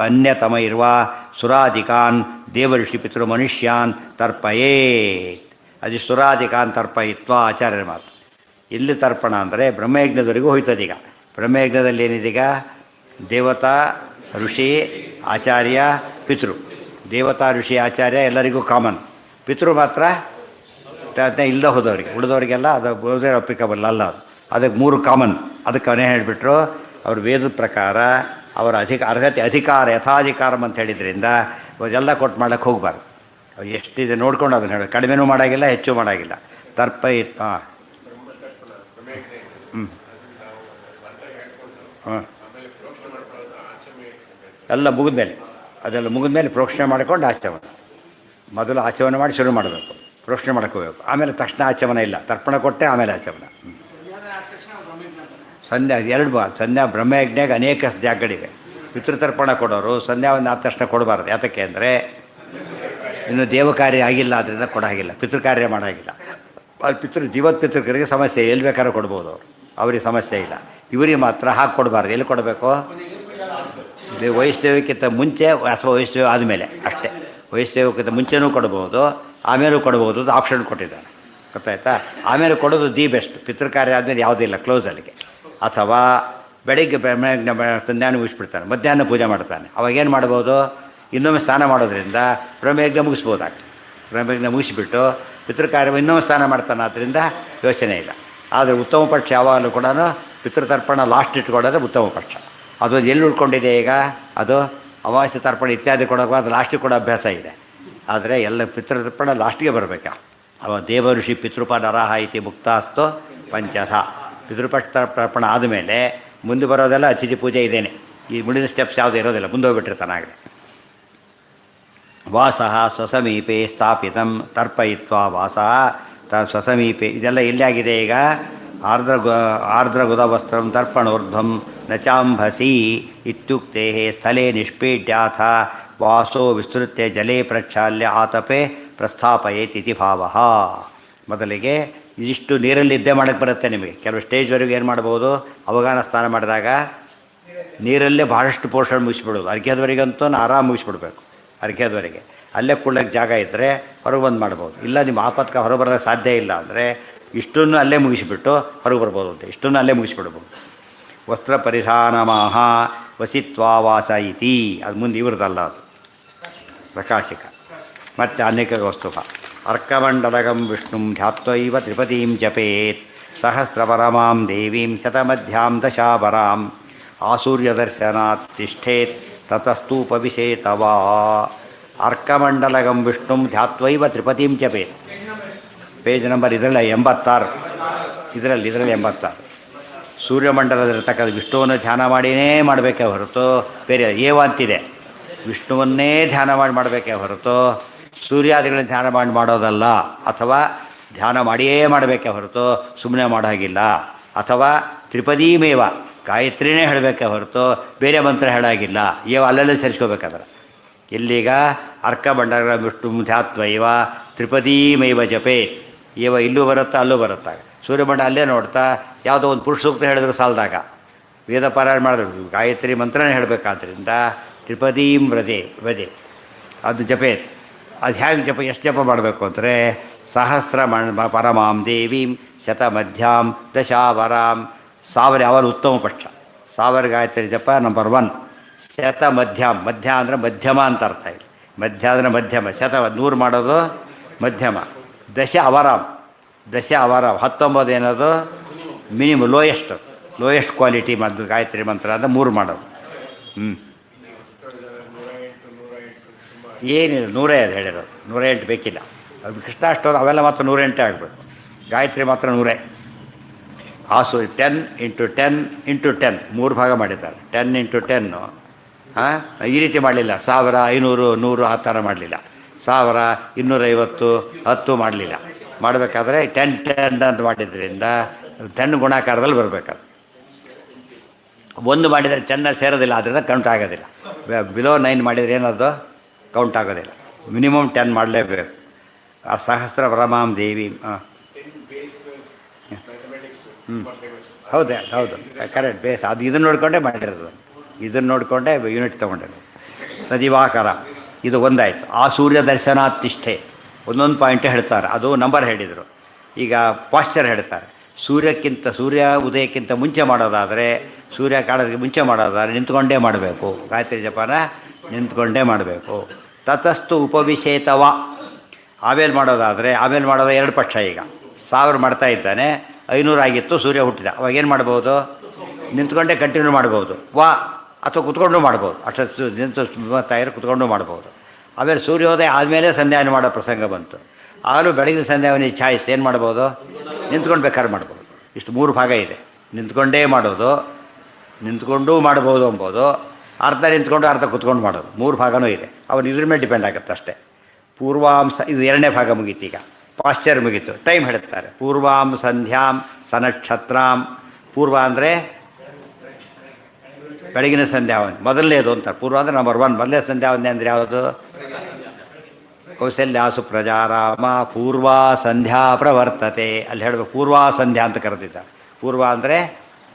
[SPEAKER 1] ಅನ್ಯತಮೈರ್ವಾ ಸುರಾಧಿಕಾನ್ ದೇವಋಷಿ ಪಿತೃಮನುಷ್ಯಾನ್ ತರ್ಪಯೇತ್. ಅದು ಸುರಾಧಿಕಾನ್ ತರ್ಪಯಿತ್ವ ಆಚಾರ್ಯರ ಮಾತು. ಇಲ್ಲಿ ತರ್ಪಣ ಅಂದರೆ ಬ್ರಹ್ಮಯಜ್ಞದವರೆಗೂ ಹೋಯ್ತದೀಗ. ಬ್ರಹ್ಮಯಜ್ಞದಲ್ಲಿ ಏನಿದೀಗ ದೇವತಾ ಋಷಿ ಆಚಾರ್ಯ ಪಿತೃ. ದೇವತಾ ಋಷಿ ಆಚಾರ್ಯ ಎಲ್ಲರಿಗೂ ಕಾಮನ್. ಪಿತೃ ಮಾತ್ರ ಇಲ್ಲದೆ ಹೋದವರಿಗೆ, ಉಳಿದವರಿಗೆಲ್ಲ ಅದು ಅಪ್ಲಿಕಬಲ್ ಅಲ್ಲ. ಅದಕ್ಕೆ 3 ಕಾಮನ್. ಅದಕ್ಕೆ ಅವನೇ ಹೇಳಿಬಿಟ್ರು, ಅವರು ವೇದದ ಪ್ರಕಾರ ಅವರ ಅರ್ಹತೆ ಅಧಿಕಾರ ಯಥಾಧಿಕಾರಂ ಅಂತ ಹೇಳಿದ್ರಿಂದ ಎಲ್ಲ ಕೊಟ್ಟು ಮಾಡ್ಲಿಕ್ಕೆ ಹೋಗಬಾರ್ದು. ಅವ್ರು ಎಷ್ಟಿದೆ ನೋಡ್ಕೊಂಡು ಅದನ್ನು ಹೇಳಿ, ಕಡಿಮೆನೂ ಮಾಡೋಂಗಿಲ್ಲ ಹೆಚ್ಚು ಮಾಡೋಂಗಿಲ್ಲ. ತರ್ಪ ಹಾಂ ಹಾಂ ಎಲ್ಲ ಮುಗಿದ್ಮೇಲೆ, ಅದೆಲ್ಲ ಮುಗಿದ್ಮೇಲೆ ಪ್ರೋಕ್ಷಣೆ ಮಾಡ್ಕೊಂಡು ಆಚಮನ. ಮೊದಲು ಆಚಮನ ಮಾಡಿ ಶುರು ಮಾಡಬೇಕು, ಪ್ರೋಕ್ಷಣೆ ಮಾಡ್ಕೋಬೇಕು. ಆಮೇಲೆ ತಕ್ಷಣ ಆಚಮನ ಇಲ್ಲ, ತರ್ಪಣ ಕೊಟ್ಟೆ ಆಮೇಲೆ ಆಚಮನ. ಸಂಧ್ಯಾ 2 ಸಂಧ್ಯಾ ಬ್ರಹ್ಮಯಜ್ಞಾಗ ಅನೇಕ ಜಾಗಗಳಿವೆ. ಪಿತೃತರ್ಪಣ ಕೊಡೋರು ಸಂಧ್ಯಾವಂದನೆ ಆದ ತಕ್ಷಣ ಕೊಡಬಾರ್ದು. ಯಾತಕ್ಕೆ ಅಂದರೆ ಇನ್ನು ದೇವ ಕಾರ್ಯ ಆಗಿಲ್ಲ, ಅದರಿಂದ ಕೊಡೋಂಗಿಲ್ಲ, ಪಿತೃ ಕಾರ್ಯ ಮಾಡೋಂಗಿಲ್ಲ. ಅಲ್ಲಿ ಜೀವತ್ ಪಿತೃಕರಿಗೆ ಸಮಸ್ಯೆ, ಎಲ್ಲಿ ಬೇಕಾದ್ರೂ ಕೊಡ್ಬೋದು ಅವರು, ಅವ್ರಿಗೆ ಸಮಸ್ಯೆ ಇಲ್ಲ. ಇವರಿಗೆ ಮಾತ್ರ ಹಾಕಿ ಕೊಡಬಾರ್ದು. ಎಲ್ಲಿ ಕೊಡಬೇಕು? ವೈಷ್ಣವಕ್ಕಿಂತ ಮುಂಚೆ ಅಥವಾ ವೈಷ್ಣವ ಆದಮೇಲೆ ಅಷ್ಟೇ. ವೈಷ್ಣವಕ್ಕಿಂತ ಮುಂಚೆನೂ ಕೊಡ್ಬೋದು, ಆಮೇಲೂ ಕೊಡ್ಬೋದು. ಅದು ಆಪ್ಷನ್ ಕೊಟ್ಟಿದ್ದಾನೆ, ಗೊತ್ತಾಯ್ತಾ? ಆಮೇಲೆ ಕೊಡೋದು ದಿ ಬೆಸ್ಟ್. ಪಿತೃಕಾರ್ಯ ಆದಮೇಲೆ ಯಾವುದೂ ಇಲ್ಲ, ಕ್ಲೋಸ್ ಅಲ್ಲಿಗೆ. ಅಥವಾ ಬೆಳಿಗ್ಗೆ ಬ್ರಹ್ಮಯಜ್ಞ ಸಂಧ್ಯಾನ ಮುಗಿಸ್ಬಿಡ್ತಾನೆ, ಮಧ್ಯಾಹ್ನ ಪೂಜೆ ಮಾಡ್ತಾನೆ. ಅವಾಗೇನು ಮಾಡ್ಬೋದು? ಇನ್ನೊಮ್ಮೆ ಸ್ನಾನ ಮಾಡೋದ್ರಿಂದ ಬ್ರಹ್ಮಯಜ್ಞ ಮುಗಿಸ್ಬೋದಾಗ್ತದೆ. ಬ್ರಹ್ಮಯಜ್ಞ ಮುಗಿಸಿಬಿಟ್ಟು ಪಿತೃಕಾರ್ಯ ಇನ್ನೊಮ್ಮೆ ಸ್ನಾನ ಮಾಡ್ತಾನೆ, ಆದ್ದರಿಂದ ಯೋಚನೆ ಇಲ್ಲ. ಆದರೆ ಉತ್ತಮ ಪಕ್ಷ ಯಾವಾಗಲೂ ಕೂಡ ಪಿತೃತರ್ಪಣ ಲಾಸ್ಟ್ ಇಟ್ಕೊಳ್ಳೋದ್ರೆ ಉತ್ತಮ ಪಕ್ಷ. ಅದು ಎಲ್ಲಿ ಉಳ್ಕೊಂಡಿದೆ ಈಗ? ಅದು ಅಮಾವಾಸ್ಯೆ ತರ್ಪಣ ಇತ್ಯಾದಿ ಕೊಡೋಕೆ ಅದು ಲಾಸ್ಟಿಗೆ ಕೊಡೋ ಅಭ್ಯಾಸ ಇದೆ. ಆದರೆ ಎಲ್ಲ ಪಿತೃತರ್ಪಣ ಲಾಸ್ಟಿಗೆ ಬರಬೇಕು. ಅವ ದೇವಋಷಿ ಪಿತೃಪ ನರಹ ಇತಿ ಮುಕ್ತಾಸ್ತು ಪಂಚಥ. ಪಿತೃಪಕ್ಷ ತರ್ಪಣ ಆದಮೇಲೆ ಮುಂದೆ ಬರೋದೆಲ್ಲ ಅತಿಥಿ ಪೂಜೆ ಇದೇನೆ. ಈ ಮುಂದಿನ ಸ್ಟೆಪ್ಸ್ ಯಾವುದೂ ಇರೋದಿಲ್ಲ, ಮುಂದೆ ಹೋಗ್ಬಿಟ್ಟಿರ್ತಾನಾಗಲಿ. ವಾಸಃ ಸ್ವಸಮೀಪೆ ಸ್ಥಾಪಿತಂ ತರ್ಪಯಿತ್ವಾ ವಾಸಃ ಸ್ವಸಮೀಪೆ. ಇದೆಲ್ಲ ಎಲ್ಲಿಯಾಗಿದೆ ಈಗ? ಆರ್ದ್ರಗುದವಸ್ತ್ರಂ ತರ್ಪಣೋರ್ಧ್ವಂ ನಚಾಂಭಸಿ ಇತ್ಯುಕ್ತೆ ಸ್ಥಳೇ ನಿಷ್ಪೀಡ್ಯಾಥ ವಾಸೋ ವಿಸ್ತೃತ್ಯ ಜಲೇ ಪ್ರಕ್ಷಾಲ್ಯ ಆತಪೆ ಪ್ರಸ್ಥಾಪಯೇತಿ ಭಾವಃ. ಮೊದಲಿಗೆ ಇದಿಷ್ಟು ನೀರಲ್ಲಿ ನಿದ್ದೆ ಮಾಡೋಕ್ಕೆ ಬರುತ್ತೆ ನಿಮಗೆ. ಕೆಲವು ಸ್ಟೇಜ್ವರೆಗೂ ಏನು ಮಾಡ್ಬೋದು? ಅವಗಾನ ಸ್ನಾನ ಮಾಡಿದಾಗ ನೀರಲ್ಲೇ ಭಾಳಷ್ಟು ಪೋರ್ಷನ್ ಮುಗಿಸ್ಬಿಡೋದು. ಅರ್ಘ್ಯದವರೆಗಂತೂ ಆರಾಮ ಮುಗಿಸ್ಬಿಡ್ಬೇಕು. ಅರ್ಘ್ಯದವರೆಗೆ ಅಲ್ಲೇ ಕುಳ್ಳಕ್ಕೆ ಜಾಗ ಇದ್ದರೆ ಹೊರಗೆ ಬಂದು ಮಾಡ್ಬೋದು. ಇಲ್ಲ ನಿಮ್ಮ ಆಪತ್ಕ ಹೊರಗೆ ಬರೋಕ್ಕೆ ಸಾಧ್ಯ ಇಲ್ಲ ಅಂದರೆ ಇಷ್ಟನ್ನು ಅಲ್ಲೇ ಮುಗಿಸಿಬಿಟ್ಟು ಹೊರಗೆ ಬರ್ಬೋದು ಅಂತ. ಇಷ್ಟನ್ನು ಅಲ್ಲೇ ಮುಗಿಸ್ಬಿಡ್ಬೋದು. ವಸ್ತ್ರ ಪರಿಧಾನಮಾಹ ವಸಿತ್ವಾವಾಸ ಇತಿ. ಅದು ಮುಂದೆ ಇವ್ರದಲ್ಲ, ಅದು ಪ್ರಕಾಶಿಕ. ಮತ್ತು ಅನೇಕ ವಸ್ತುಭ ಅರ್ಕಮಂಡಲಗಂ ವಿಷ್ಣುಂ ಧ್ಯಾತ್ವೈವ ತ್ರಿಪದೀಂ ಜಪೇತ್ ಸಹಸ್ರಪರಮಾಂ ದೇವೀಂ ಶತಮಧ್ಯಾಂ ದಶಾಪರಾಂ ಆಸೂರ್ಯದರ್ಶನಾತ್ ತಿಷ್ಠೇತ್ ತತಸ್ತೂಪವಿಷೇತವಾ. ಅರ್ಕಮಂಡಲಗಂ ವಿಷ್ಣುಂ ಧ್ಯಾತ್ವೈವ ತ್ರಿಪದೀಂ ಜಪೇತ್. ಪೇಜ್ ನಂಬರ್ ಇದರಲ್ಲಿ 86. ಇದರಲ್ಲಿ 86 ಸೂರ್ಯಮಂಡಲದಲ್ಲಿರ್ತಕ್ಕಂಥ ವಿಷ್ಣುವನ್ನು ಧ್ಯಾನ ಮಾಡಿಯೇ ಮಾಡಬೇಕೇ ಹೊರತು ಬೇರೆ ಏವಂತಿದೆ. ವಿಷ್ಣುವನ್ನೇ ಧ್ಯಾನ ಮಾಡಿ ಮಾಡಬೇಕೇ ಹೊರತು ಸೂರ್ಯಾದಿಗಳನ್ನ ಧ್ಯಾನ ಮಾಡಿ ಮಾಡೋದಲ್ಲ. ಅಥವಾ ಧ್ಯಾನ ಮಾಡಿಯೇ ಮಾಡಬೇಕೇ ಹೊರತು ಸುಮ್ಮನೆ ಮಾಡೋ ಹಾಗಿಲ್ಲ. ಅಥವಾ ತ್ರಿಪದೀಮೇವ ಗಾಯತ್ರಿನೇ ಹೇಳಬೇಕೇ ಹೊರತು ಬೇರೆ ಮಂತ್ರ ಹೇಳಾಗಿಲ್ಲ. ಅಲ್ಲಲ್ಲೇ ಸೇರಿಸ್ಕೋಬೇಕಾದ್ರೆ ಇಲ್ಲೀಗ ಅರ್ಕಮಂಡಲ ವಿಷ್ಣು ಧ್ಯಾತ್ವೈವ ತ್ರಿಪದೀಮೇವ ಜಪೇ. ಇಲ್ಲೂ ಬರುತ್ತಾ ಅಲ್ಲೂ ಬರುತ್ತಾ. ಸೂರ್ಯಮಂಡ ಅಲ್ಲೇ ನೋಡ್ತಾ ಯಾವುದೋ ಒಂದು ಪುರುಷ ಸೂಕ್ತ ಹೇಳಿದ್ರು ಸಾಲದಾಗ ವೇದ ಪಾರಾಯಣ ಮಾಡಿದ್ರು ಗಾಯತ್ರಿ ಮಂತ್ರನೇ ಹೇಳಬೇಕಾದ್ರಿಂದ ತ್ರಿಪದೀಂ ವದೆ ಅದು ಜಪೇತ್. ಅದು ಹೇಗೆ ಜಪ, ಎಷ್ಟು ಜಪ ಮಾಡಬೇಕು ಅಂದರೆ ಸಹಸ್ರ ಪರಮಾಂ ದೇವೀಂ ಶತಮಧ್ಯಾಂ ದಶಾವರಾಂ. 1000 ಯಾವಾಗ ಉತ್ತಮ ಪಕ್ಷ. 1000 ಗಾಯತ್ರಿ ಜಪ ನಂಬರ್ 1. ಶತಮಧ್ಯಾಂ, ಮಧ್ಯ ಅಂದರೆ ಮಧ್ಯಮ ಅಂತ ಅರ್ಥ. ಇಲ್ಲಿ ಮಧ್ಯ ಅಂದರೆ ಮಧ್ಯಮ. 100 ಮಾಡೋದು ಮಧ್ಯಮ. ದಶ ಅವರಾಮ್ 19 ಏನದು ಮಿನಿಮಮ್ ಲೋಯೆಸ್ಟ್ ಕ್ವಾಲಿಟಿ ಮದ್ದು ಗಾಯತ್ರಿ ಮಂತ್ರ ಅಂತ 3 ಮಾಡೋದು. ಏನಿಲ್ಲ 105 ಹೇಳಿರೋದು. 108 ಬೇಕಿಲ್ಲ. ಅದು ಕೃಷ್ಣಾಷ್ಟೋದ ಅವೆಲ್ಲ ಮಾತ್ರ 108 ಆಗಬೇಕು. ಗಾಯತ್ರಿ ಮಾತ್ರ 100. ಆಸು 10 × 10 × 10 3 ಭಾಗ ಮಾಡಿದ್ದಾರೆ. 10 × 10 ಹಾಂ, ಈ ರೀತಿ ಮಾಡಲಿಲ್ಲ. 1000, 500, 100 ಆ ಥರ ಮಾಡಲಿಲ್ಲ. 1000, 250, 10 ಮಾಡಲಿಲ್ಲ. ಮಾಡಬೇಕಾದ್ರೆ 10 10 ಅಂತ ಮಾಡಿದ್ರಿಂದ 10 ಗುಣಾಕಾರದಲ್ಲಿ ಬರಬೇಕದು. ಒಂದು ಮಾಡಿದರೆ 10 ಸೇರೋದಿಲ್ಲ, ಆದ್ದರಿಂದ ಕೌಂಟ್ ಆಗೋದಿಲ್ಲ. ಬಿಲೋ 9 ಮಾಡಿದರೆ ಏನದು ಕೌಂಟ್ ಆಗೋದಿಲ್ಲ. ಮಿನಿಮಮ್ 10 ಮಾಡಲೇಬೇಕು. ಆ ಸಹಸ್ರ ವರಮಾಂ ದೇವಿ. ಹಾಂ, ಹೌದೇ, ಹೌದು, ಕರೆಕ್ಟ್. ಬೇಸ್ ಅದು ಇದನ್ನು ನೋಡಿಕೊಂಡೇ ಮಾಡಿರೋದು. ಇದನ್ನು ನೋಡಿಕೊಂಡೇ ಯೂನಿಟ್ ತೊಗೊಂಡಿರೋದು. ಸದಿವಾಕರ ಇದು ಒಂದಾಯಿತು. ಆ ಸೂರ್ಯ ದರ್ಶನಾತಿಷ್ಠೆ ಒಂದೊಂದು ಪಾಯಿಂಟ್ ಹೇಳ್ತಾರೆ. ಅದು ನಂಬರ್ ಹೇಳಿದರು. ಈಗ ಪಾಶ್ಚರ್ ಹೇಳ್ತಾರೆ. ಸೂರ್ಯ ಉದಯಕ್ಕಿಂತ ಮುಂಚೆ ಮಾಡೋದಾದರೆ, ಸೂರ್ಯ ಕಾಳೋದಕ್ಕೆ ಮುಂಚೆ ಮಾಡೋದಾದರೆ ನಿಂತ್ಕೊಂಡೇ ಮಾಡಬೇಕು. ಗಾಯತ್ರಿ ಜಪಾನ ನಿಂತ್ಕೊಂಡೇ ಮಾಡಬೇಕು. ತತಸ್ತು ಉಪವಿಶೇತವ. ಆಮೇಲೆ ಮಾಡೋದಾದರೆ, ಆಮೇಲೆ ಮಾಡೋದು 2 ಪಕ್ಷ. ಈಗ 1000 ಮಾಡ್ತಾ ಇದ್ದಾನೆ, 500 ಆಗಿತ್ತು, ಸೂರ್ಯ ಹುಟ್ಟಿದ. ಅವಾಗ ಏನು ಮಾಡ್ಬೋದು? ನಿಂತ್ಕೊಂಡೇ ಕಂಟಿನ್ಯೂ ಮಾಡ್ಬೋದು, ಅಥವಾ ಕುತ್ಕೊಂಡು ಮಾಡ್ಬೋದು. ಅಷ್ಟು ನಿಂತು ತಯಾರು ಕುತ್ಕೊಂಡು ಮಾಡ್ಬೋದು. ಆಮೇಲೆ ಸೂರ್ಯೋದಯ ಆದಮೇಲೆ ಸಂಧ್ಯಾವನೆ ಮಾಡೋ ಪ್ರಸಂಗ ಬಂತು. ಆಗಲೂ ಬೆಳಗಿನ ಸಂಧ್ಯಾವನೆ ಚಾಯ್ಸ್ ಏನು ಮಾಡ್ಬೋದು? ನಿಂತ್ಕೊಂಡು ಬೇಕಾದ್ರೆ ಮಾಡ್ಬೋದು. ಇಷ್ಟು 3 ಭಾಗ ಇದೆ. ನಿಂತ್ಕೊಂಡೇ ಮಾಡೋದು, ನಿಂತ್ಕೊಂಡು ಮಾಡ್ಬೋದು ಅಂಬೋದು, ಅರ್ಧ ನಿಂತ್ಕೊಂಡು ಅರ್ಧ ಕುತ್ಕೊಂಡು ಮಾಡೋದು, 3 ಭಾಗನೂ ಇದೆ. ಅವನು ಇದ್ರ ಮೇಲೆ ಡಿಪೆಂಡ್ ಆಗುತ್ತೆ ಅಷ್ಟೇ. ಪೂರ್ವಾಂಶ ಇದು 2ನೇ ಭಾಗ ಮುಗೀತು. ಈಗ ಪಾಶ್ಚರ್ ಮುಗೀತು. ಟೈಮ್ ಹೇಳ್ತಾರೆ. ಪೂರ್ವಾಂ ಸಂಧ್ಯಾಂ ಸನಕ್ಷತ್ರಾಂ. ಪೂರ್ವ ಅಂದರೆ ಬೆಳಗಿನ ಸಂಧ್ಯಾವಂದನೆ ಮೊದಲನೇದು ಅಂತಾರೆ. ಪೂರ್ವ ಅಂದರೆ ನಂಬರ್ 1. ಮೊದಲನೇ ಸಂಧ್ಯಾವಂದನೆ ಅಂದರೆ ಯಾವುದು? ಕೌಸಲ್ಯಾಸು ಪ್ರಜಾರಾಮ ಪೂರ್ವ ಸಂಧ್ಯಾ ಪ್ರವರ್ತತೆ. ಅಲ್ಲಿ ಹೇಳಬೇಕು. ಪೂರ್ವ ಸಂಧ್ಯಾ ಅಂತ ಕರೆದಿದ್ದಾರೆ. ಪೂರ್ವ ಅಂದರೆ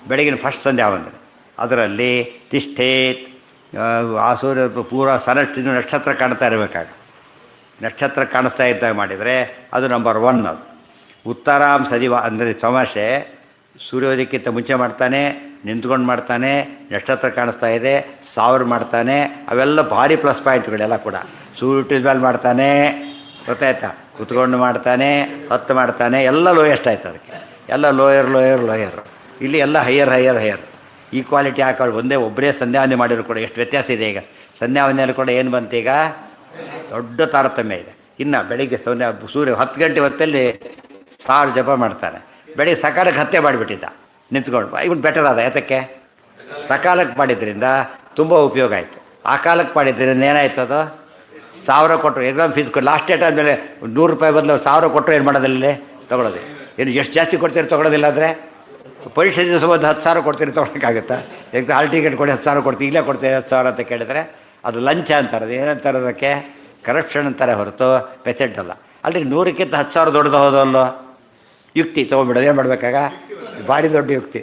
[SPEAKER 1] ಬೆಳಗಿನ ಫಸ್ಟ್ ಸಂಧ್ಯಾವಂದನೆ. ಅದರಲ್ಲಿ ತಿಷ್ಠೇತ್ ಆ ಸೂರ್ಯ ಪೂರ್ವ ನಕ್ಷತ್ರ ಕಾಣ್ತಾ ಇರಬೇಕಾಗ, ನಕ್ಷತ್ರ ಕಾಣಿಸ್ತಾ ಇದ್ದಾಗ ಮಾಡಿದರೆ ಅದು ನಂಬರ್ 1. ಅದು ಉತ್ತರಾಂ ಸದಿವ ಅಂದರೆ ತಮಾಷೆ. ಸೂರ್ಯೋದಯಕ್ಕಿಂತ ಮುಂಚೆ ಮಾಡ್ತಾನೆ, ನಿಂತ್ಕೊಂಡು ಮಾಡ್ತಾನೆ, ನಕ್ಷತ್ರ ಕಾಣಿಸ್ತಾ ಇದೆ, 1000 ಮಾಡ್ತಾನೆ. ಅವೆಲ್ಲ ಭಾರಿ ಪ್ಲಸ್ ಪಾಯಿಂಟ್ಗಳೆಲ್ಲ ಕೂಡ. ಸೂರ್ಯ ಹುಟ್ಟಿದ ಮೇಲೆ ಮಾಡ್ತಾನೆ, ಗೊತ್ತಾಯ್ತಾ? ಕುತ್ಕೊಂಡು ಮಾಡ್ತಾನೆ, 10 ಮಾಡ್ತಾನೆ, ಎಲ್ಲ ಲೋಯೆಸ್ಟ್ ಆಯ್ತು. ಅದಕ್ಕೆ ಎಲ್ಲ ಲೋಯರ್. ಇಲ್ಲಿ ಎಲ್ಲ ಹೈಯರ್. ಈಕ್ವಾಲಿಟಿ ಹಾಕೊಳ್ಳಿ. ಒಬ್ಬರೇ ಸಂಧ್ಯಾವಂದನೆ ಮಾಡಿದ್ರು ಕೂಡ ಎಷ್ಟು ವ್ಯತ್ಯಾಸ ಇದೆ. ಈಗ ಸಂಧ್ಯಾವಂದನೆಯಲ್ಲಿ ಕೂಡ ಏನು ಬಂತು? ಈಗ ದೊಡ್ಡ ತಾರತಮ್ಯ ಇದೆ. ಇನ್ನು ಬೆಳಿಗ್ಗೆ ಸೂರ್ಯ 10 ಗಂಟೆ ಹೊತ್ತಲ್ಲಿ 1000 ಜಪ ಮಾಡ್ತಾನೆ. ಬೆಳಿಗ್ಗೆ ಸಕಾಲಕ್ಕೆ 10 ಮಾಡಿಬಿಟ್ಟಿದ್ದ ನಿಂತ್ಕೊಂಡು. ಇವನು ಬೆಟರ್ ಆದ. ಯಾತಕ್ಕೆ? ಸಕಾಲಕ್ಕೆ ಮಾಡಿದ್ರಿಂದ ತುಂಬ ಉಪಯೋಗ ಆಯಿತು. ಆ ಕಾಲಕ್ಕೆ ಮಾಡಿದ್ರಿಂದ ಏನಾಯ್ತು? ಅದು 1000 ಕೊಟ್ಟರು. ಎಕ್ಸಾಮ್ ಫೀಸ್ ಲಾಸ್ಟ್ ಡೇಟ್ ಆದಮೇಲೆ 100 ರೂಪಾಯಿ ಬದಲು 1000 ಕೊಟ್ಟರು ಏನು ಮಾಡೋದಿಲ್ಲ? ತೊಗೊಳೋದು. ಏನು ಎಷ್ಟು ಜಾಸ್ತಿ ಕೊಡ್ತೀರಿ ತೊಗೊಳೋದಿಲ್ಲ. ಆದರೆ ಪರೀಕ್ಷೆ ದಿವಸ ಒಂದು 10,000 ಕೊಡ್ತೀರಿ ತೊಗೊಳಕ್ಕಾಗುತ್ತಾ? ಎಕ್ಸಾಮ್ ಹಾಲ್ ಟಿಕೆಟ್ ಕೊಡಿ 10,000 ಕೊಡ್ತೀವಿ, ಈಗಲೇ ಕೊಡ್ತೀವಿ 10,000 ಅಂತ ಕೇಳಿದರೆ ಅದು ಲಂಚ ಅಂತಾರೆ. ಅದು ಏನಂತಾರೆ? ಅದಕ್ಕೆ ಕರಪ್ಷನ್ ಅಂತಾರೆ ಹೊರತು ಪೆಸೆಂಟ್ ಅಲ್ಲ. ಅಲ್ಲಿ 100ಕ್ಕಿಂತ 10,000 ದೊಡ್ಡದು ಹೋದಲ್ಲೋ ಯುಕ್ತಿ ತೊಗೊಂಡ್ಬಿಡೋದು. ಏನು ಮಾಡಬೇಕಾಗ? ಭಾರಿ ದೊಡ್ಡ ಯುಕ್ತಿ.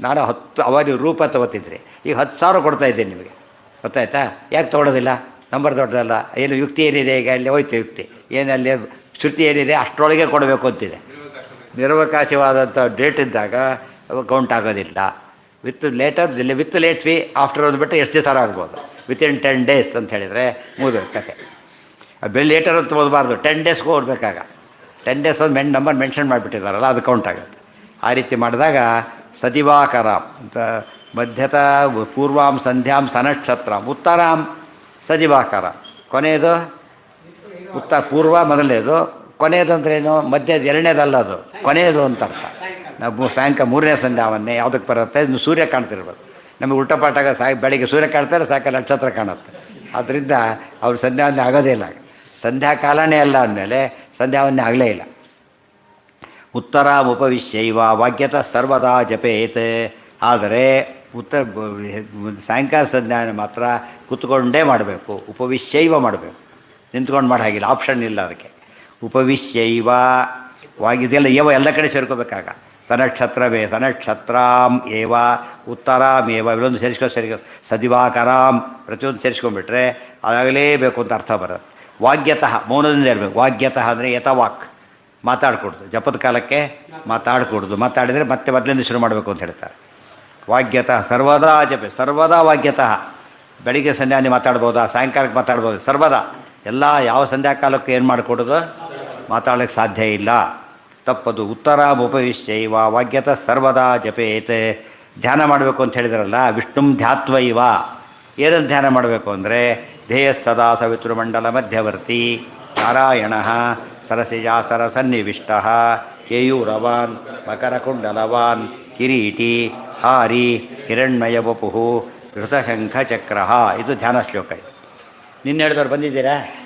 [SPEAKER 1] ನಾನು 10 ಅವಾಗ ರೂಪಾಯಿ ತೊಗೋತಿದ್ರಿ, ಈಗ 10,000 ಕೊಡ್ತಾ ಇದ್ದೀನಿ ನಿಮಗೆ. ಗೊತ್ತಾಯ್ತಾ? ಯಾಕೆ ತೊಗೊಳೋದಿಲ್ಲ? ನಂಬರ್ ದೊಡ್ಡದಲ್ಲ. ಏನು ಯುಕ್ತಿ ಏನಿದೆ? ಈಗ ಅಲ್ಲಿ ಹೋಯ್ತು ಯುಕ್ತಿ. ಏನಲ್ಲಿ ಶ್ರುತಿ ಏನಿದೆ ಅಷ್ಟರೊಳಗೆ ಕೊಡಬೇಕು ಅಂತಿದೆ. ನಿರವಕಾಶವಾದಂಥ ಡೇಟ್ ಇದ್ದಾಗ ಕೌಂಟ್ ಆಗೋದಿಲ್ಲ. ವಿತ್ ಲೇಟ್ ಫೀ ಆಫ್ಟರ್ ಅಂದ್ಬಿಟ್ಟು ಎಷ್ಟು ದಿವಸ ಆಗ್ಬೋದು? ವಿತಿನ್ 10 days ಅಂತ ಹೇಳಿದರೆ ಮುಗಿದು ಕತೆ. ಬೆಲ್ ಲೇಟರ್ ಅಂತ ಓದಬಾರ್ದು, 10 daysಗೆ ಓಡಬೇಕಾಗ. 10 days ಒಂದು ನಂಬರ್ ಮೆನ್ಷನ್ ಮಾಡಿಬಿಟ್ಟಿದ್ದಾರಲ್ಲ, ಅದು ಕೌಂಟ್ ಆಗುತ್ತೆ. ಆ ರೀತಿ ಮಾಡಿದಾಗ ಸದಿವಾಕರ ಅಂತ ಮಧ್ಯತ ಪೂರ್ವಾಂ ಸಂಧ್ಯಾಂ ಸನಕ್ಷತ್ರಾಂ ಉತ್ತರಾಂ ಸದಿವಾಕರ. ಕೊನೆಯದು ಪೂರ್ವ ಮೊದಲನೇದು, ಕೊನೆಯದು ಅಂದ್ರೇನು? ಮಧ್ಯದ 2ನೇದಲ್ಲ, ಅದು ಕೊನೆಯದು ಅಂತ ಅರ್ಥ. ನಾವು ಸಾಯಂಕಾಲ 3ನೇ ಸಂಧ್ಯಾವನ್ನೇ ಯಾವುದಕ್ಕೆ ಬರುತ್ತೆ? ಇನ್ನು ಸೂರ್ಯ ಕಾಣ್ತಿರ್ಬೋದು. ನಮಗೆ ಉಲ್ಟಪಾಟಾಗ ಬೆಳಿಗ್ಗೆ ಸೂರ್ಯ ಕಾಣ್ತಾರೆ, ಸಾಯಂಕಾಲ ನಕ್ಷತ್ರ ಕಾಣುತ್ತೆ. ಆದ್ದರಿಂದ ಅವ್ರು ಸಂಧ್ಯಾವಂದನೆ ಆಗೋದೇ ಇಲ್ಲ. ಸಂಧ್ಯಾಕಾಲನೇ ಅಲ್ಲ ಅಂದಮೇಲೆ ಸಂಧ್ಯಾವಂದನೆ ಆಗಲೇ ಇಲ್ಲ. ಉತ್ತರಾಂ ಉಪವಿಶ್ಯೈವ ವಾಗ್ಯತ ಸರ್ವದಾ ಜಪೇತ್. ಆದರೆ ಸಾಯಂಕಾಲ ಸಂಧ್ಯಾವನೆ ಮಾತ್ರ ಕೂತ್ಕೊಂಡೇ ಮಾಡಬೇಕು. ಉಪವಿಶ್ಯೈವ ಮಾಡಬೇಕು, ನಿಂತ್ಕೊಂಡು ಮಾಡೋ ಹಾಗಿಲ್ಲ, ಆಪ್ಷನ್ ಇಲ್ಲ ಅದಕ್ಕೆ. ಉಪವಿಶ್ಯೈವ ಇದೆಲ್ಲ ಎಲ್ಲ ಕಡೆ ಸೇರ್ಕೋಬೇಕಾಗ. ಸನಕ್ಷತ್ರಾಂ ಏವ ಉತ್ತರಾಂ ಏವ ಇಲ್ಲೊಂದು ಸೇರಿಸ್ಕೊ ಸದಿವಾಕರಾಂ ಪ್ರತಿಯೊಂದು ಸೇರಿಸ್ಕೊಂಡ್ಬಿಟ್ರೆ ಅದಾಗಲೇಬೇಕು ಅಂತ ಅರ್ಥ ಬರುತ್ತೆ. ವಾಗ್ಯತಃ ಮೌನದಿಂದ ಇರಬೇಕು. ವಾಗ್ಯತಃ ಅಂದರೆ ಯಥವಾಕ್, ಮಾತಾಡ್ಕೊಡ್ದು. ಜಪದ ಕಾಲಕ್ಕೆ ಮಾತಾಡ್ಕೊಡ್ದು. ಮಾತಾಡಿದರೆ ಮತ್ತೆ ಮೊದಲಿಂದ ಶುರು ಮಾಡಬೇಕು ಅಂತ ಹೇಳ್ತಾರೆ. ವಾಗ್ಯತಃ ಸರ್ವದಾ ಜಪೆ. ಸರ್ವದಾ ವಾಗ್ಯತಃ. ಬೆಳಿಗ್ಗೆ ಸಂಧ್ಯಾವನೆ ಮಾತಾಡ್ಬೋದಾ? ಸಾಯಂಕಾಲಕ್ಕೆ ಮಾತಾಡ್ಬೋದು? ಸರ್ವದಾ ಎಲ್ಲ ಯಾವ ಸಂಧ್ಯಾಕಾಲಕ್ಕೂ ಏನು ಮಾಡಿಕೊಡೋದು? ಮಾತಾಡೋಕ್ಕೆ ಸಾಧ್ಯ ಇಲ್ಲ, ತಪ್ಪದು. ಉತ್ತರಾಂ ಉಪವಿಶ್ಯೈವ ವಾಗ್ಯತ ಸರ್ವದಾ ಜಪೇತ್. ಧ್ಯಾನ ಮಾಡಬೇಕು ಅಂತ ಹೇಳಿದ್ರಲ್ಲ, ವಿಷ್ಣುಂ ಧ್ಯಾತ್ವೈವ. ಏನನ್ನು ಧ್ಯಾನ ಮಾಡಬೇಕು ಅಂದರೆ ಧ್ಯೇಯಸ್ತದಾ ಸವಿತೃಮಂಡಲ ಮಧ್ಯವರ್ತಿ ನಾರಾಯಣ ಸರಸಿಜಾಸರ ಸನ್ನಿವಿಷ್ಟ ಕೇಯೂರವಾನ್ ಮಕರಕುಂಡಲವಾನ್ ಕಿರೀಟಿ ಹಾರಿ ಹಿರಣ್ಮಯ ವಪು ಋತಶಂಖ ಚಕ್ರ ಇದು ಧ್ಯಾನ ಶ್ಲೋಕ ಇದು. ನಿನ್ನೆ ಹೇಳಿದವ್ರು ಬಂದಿದ್ದೀರಾ?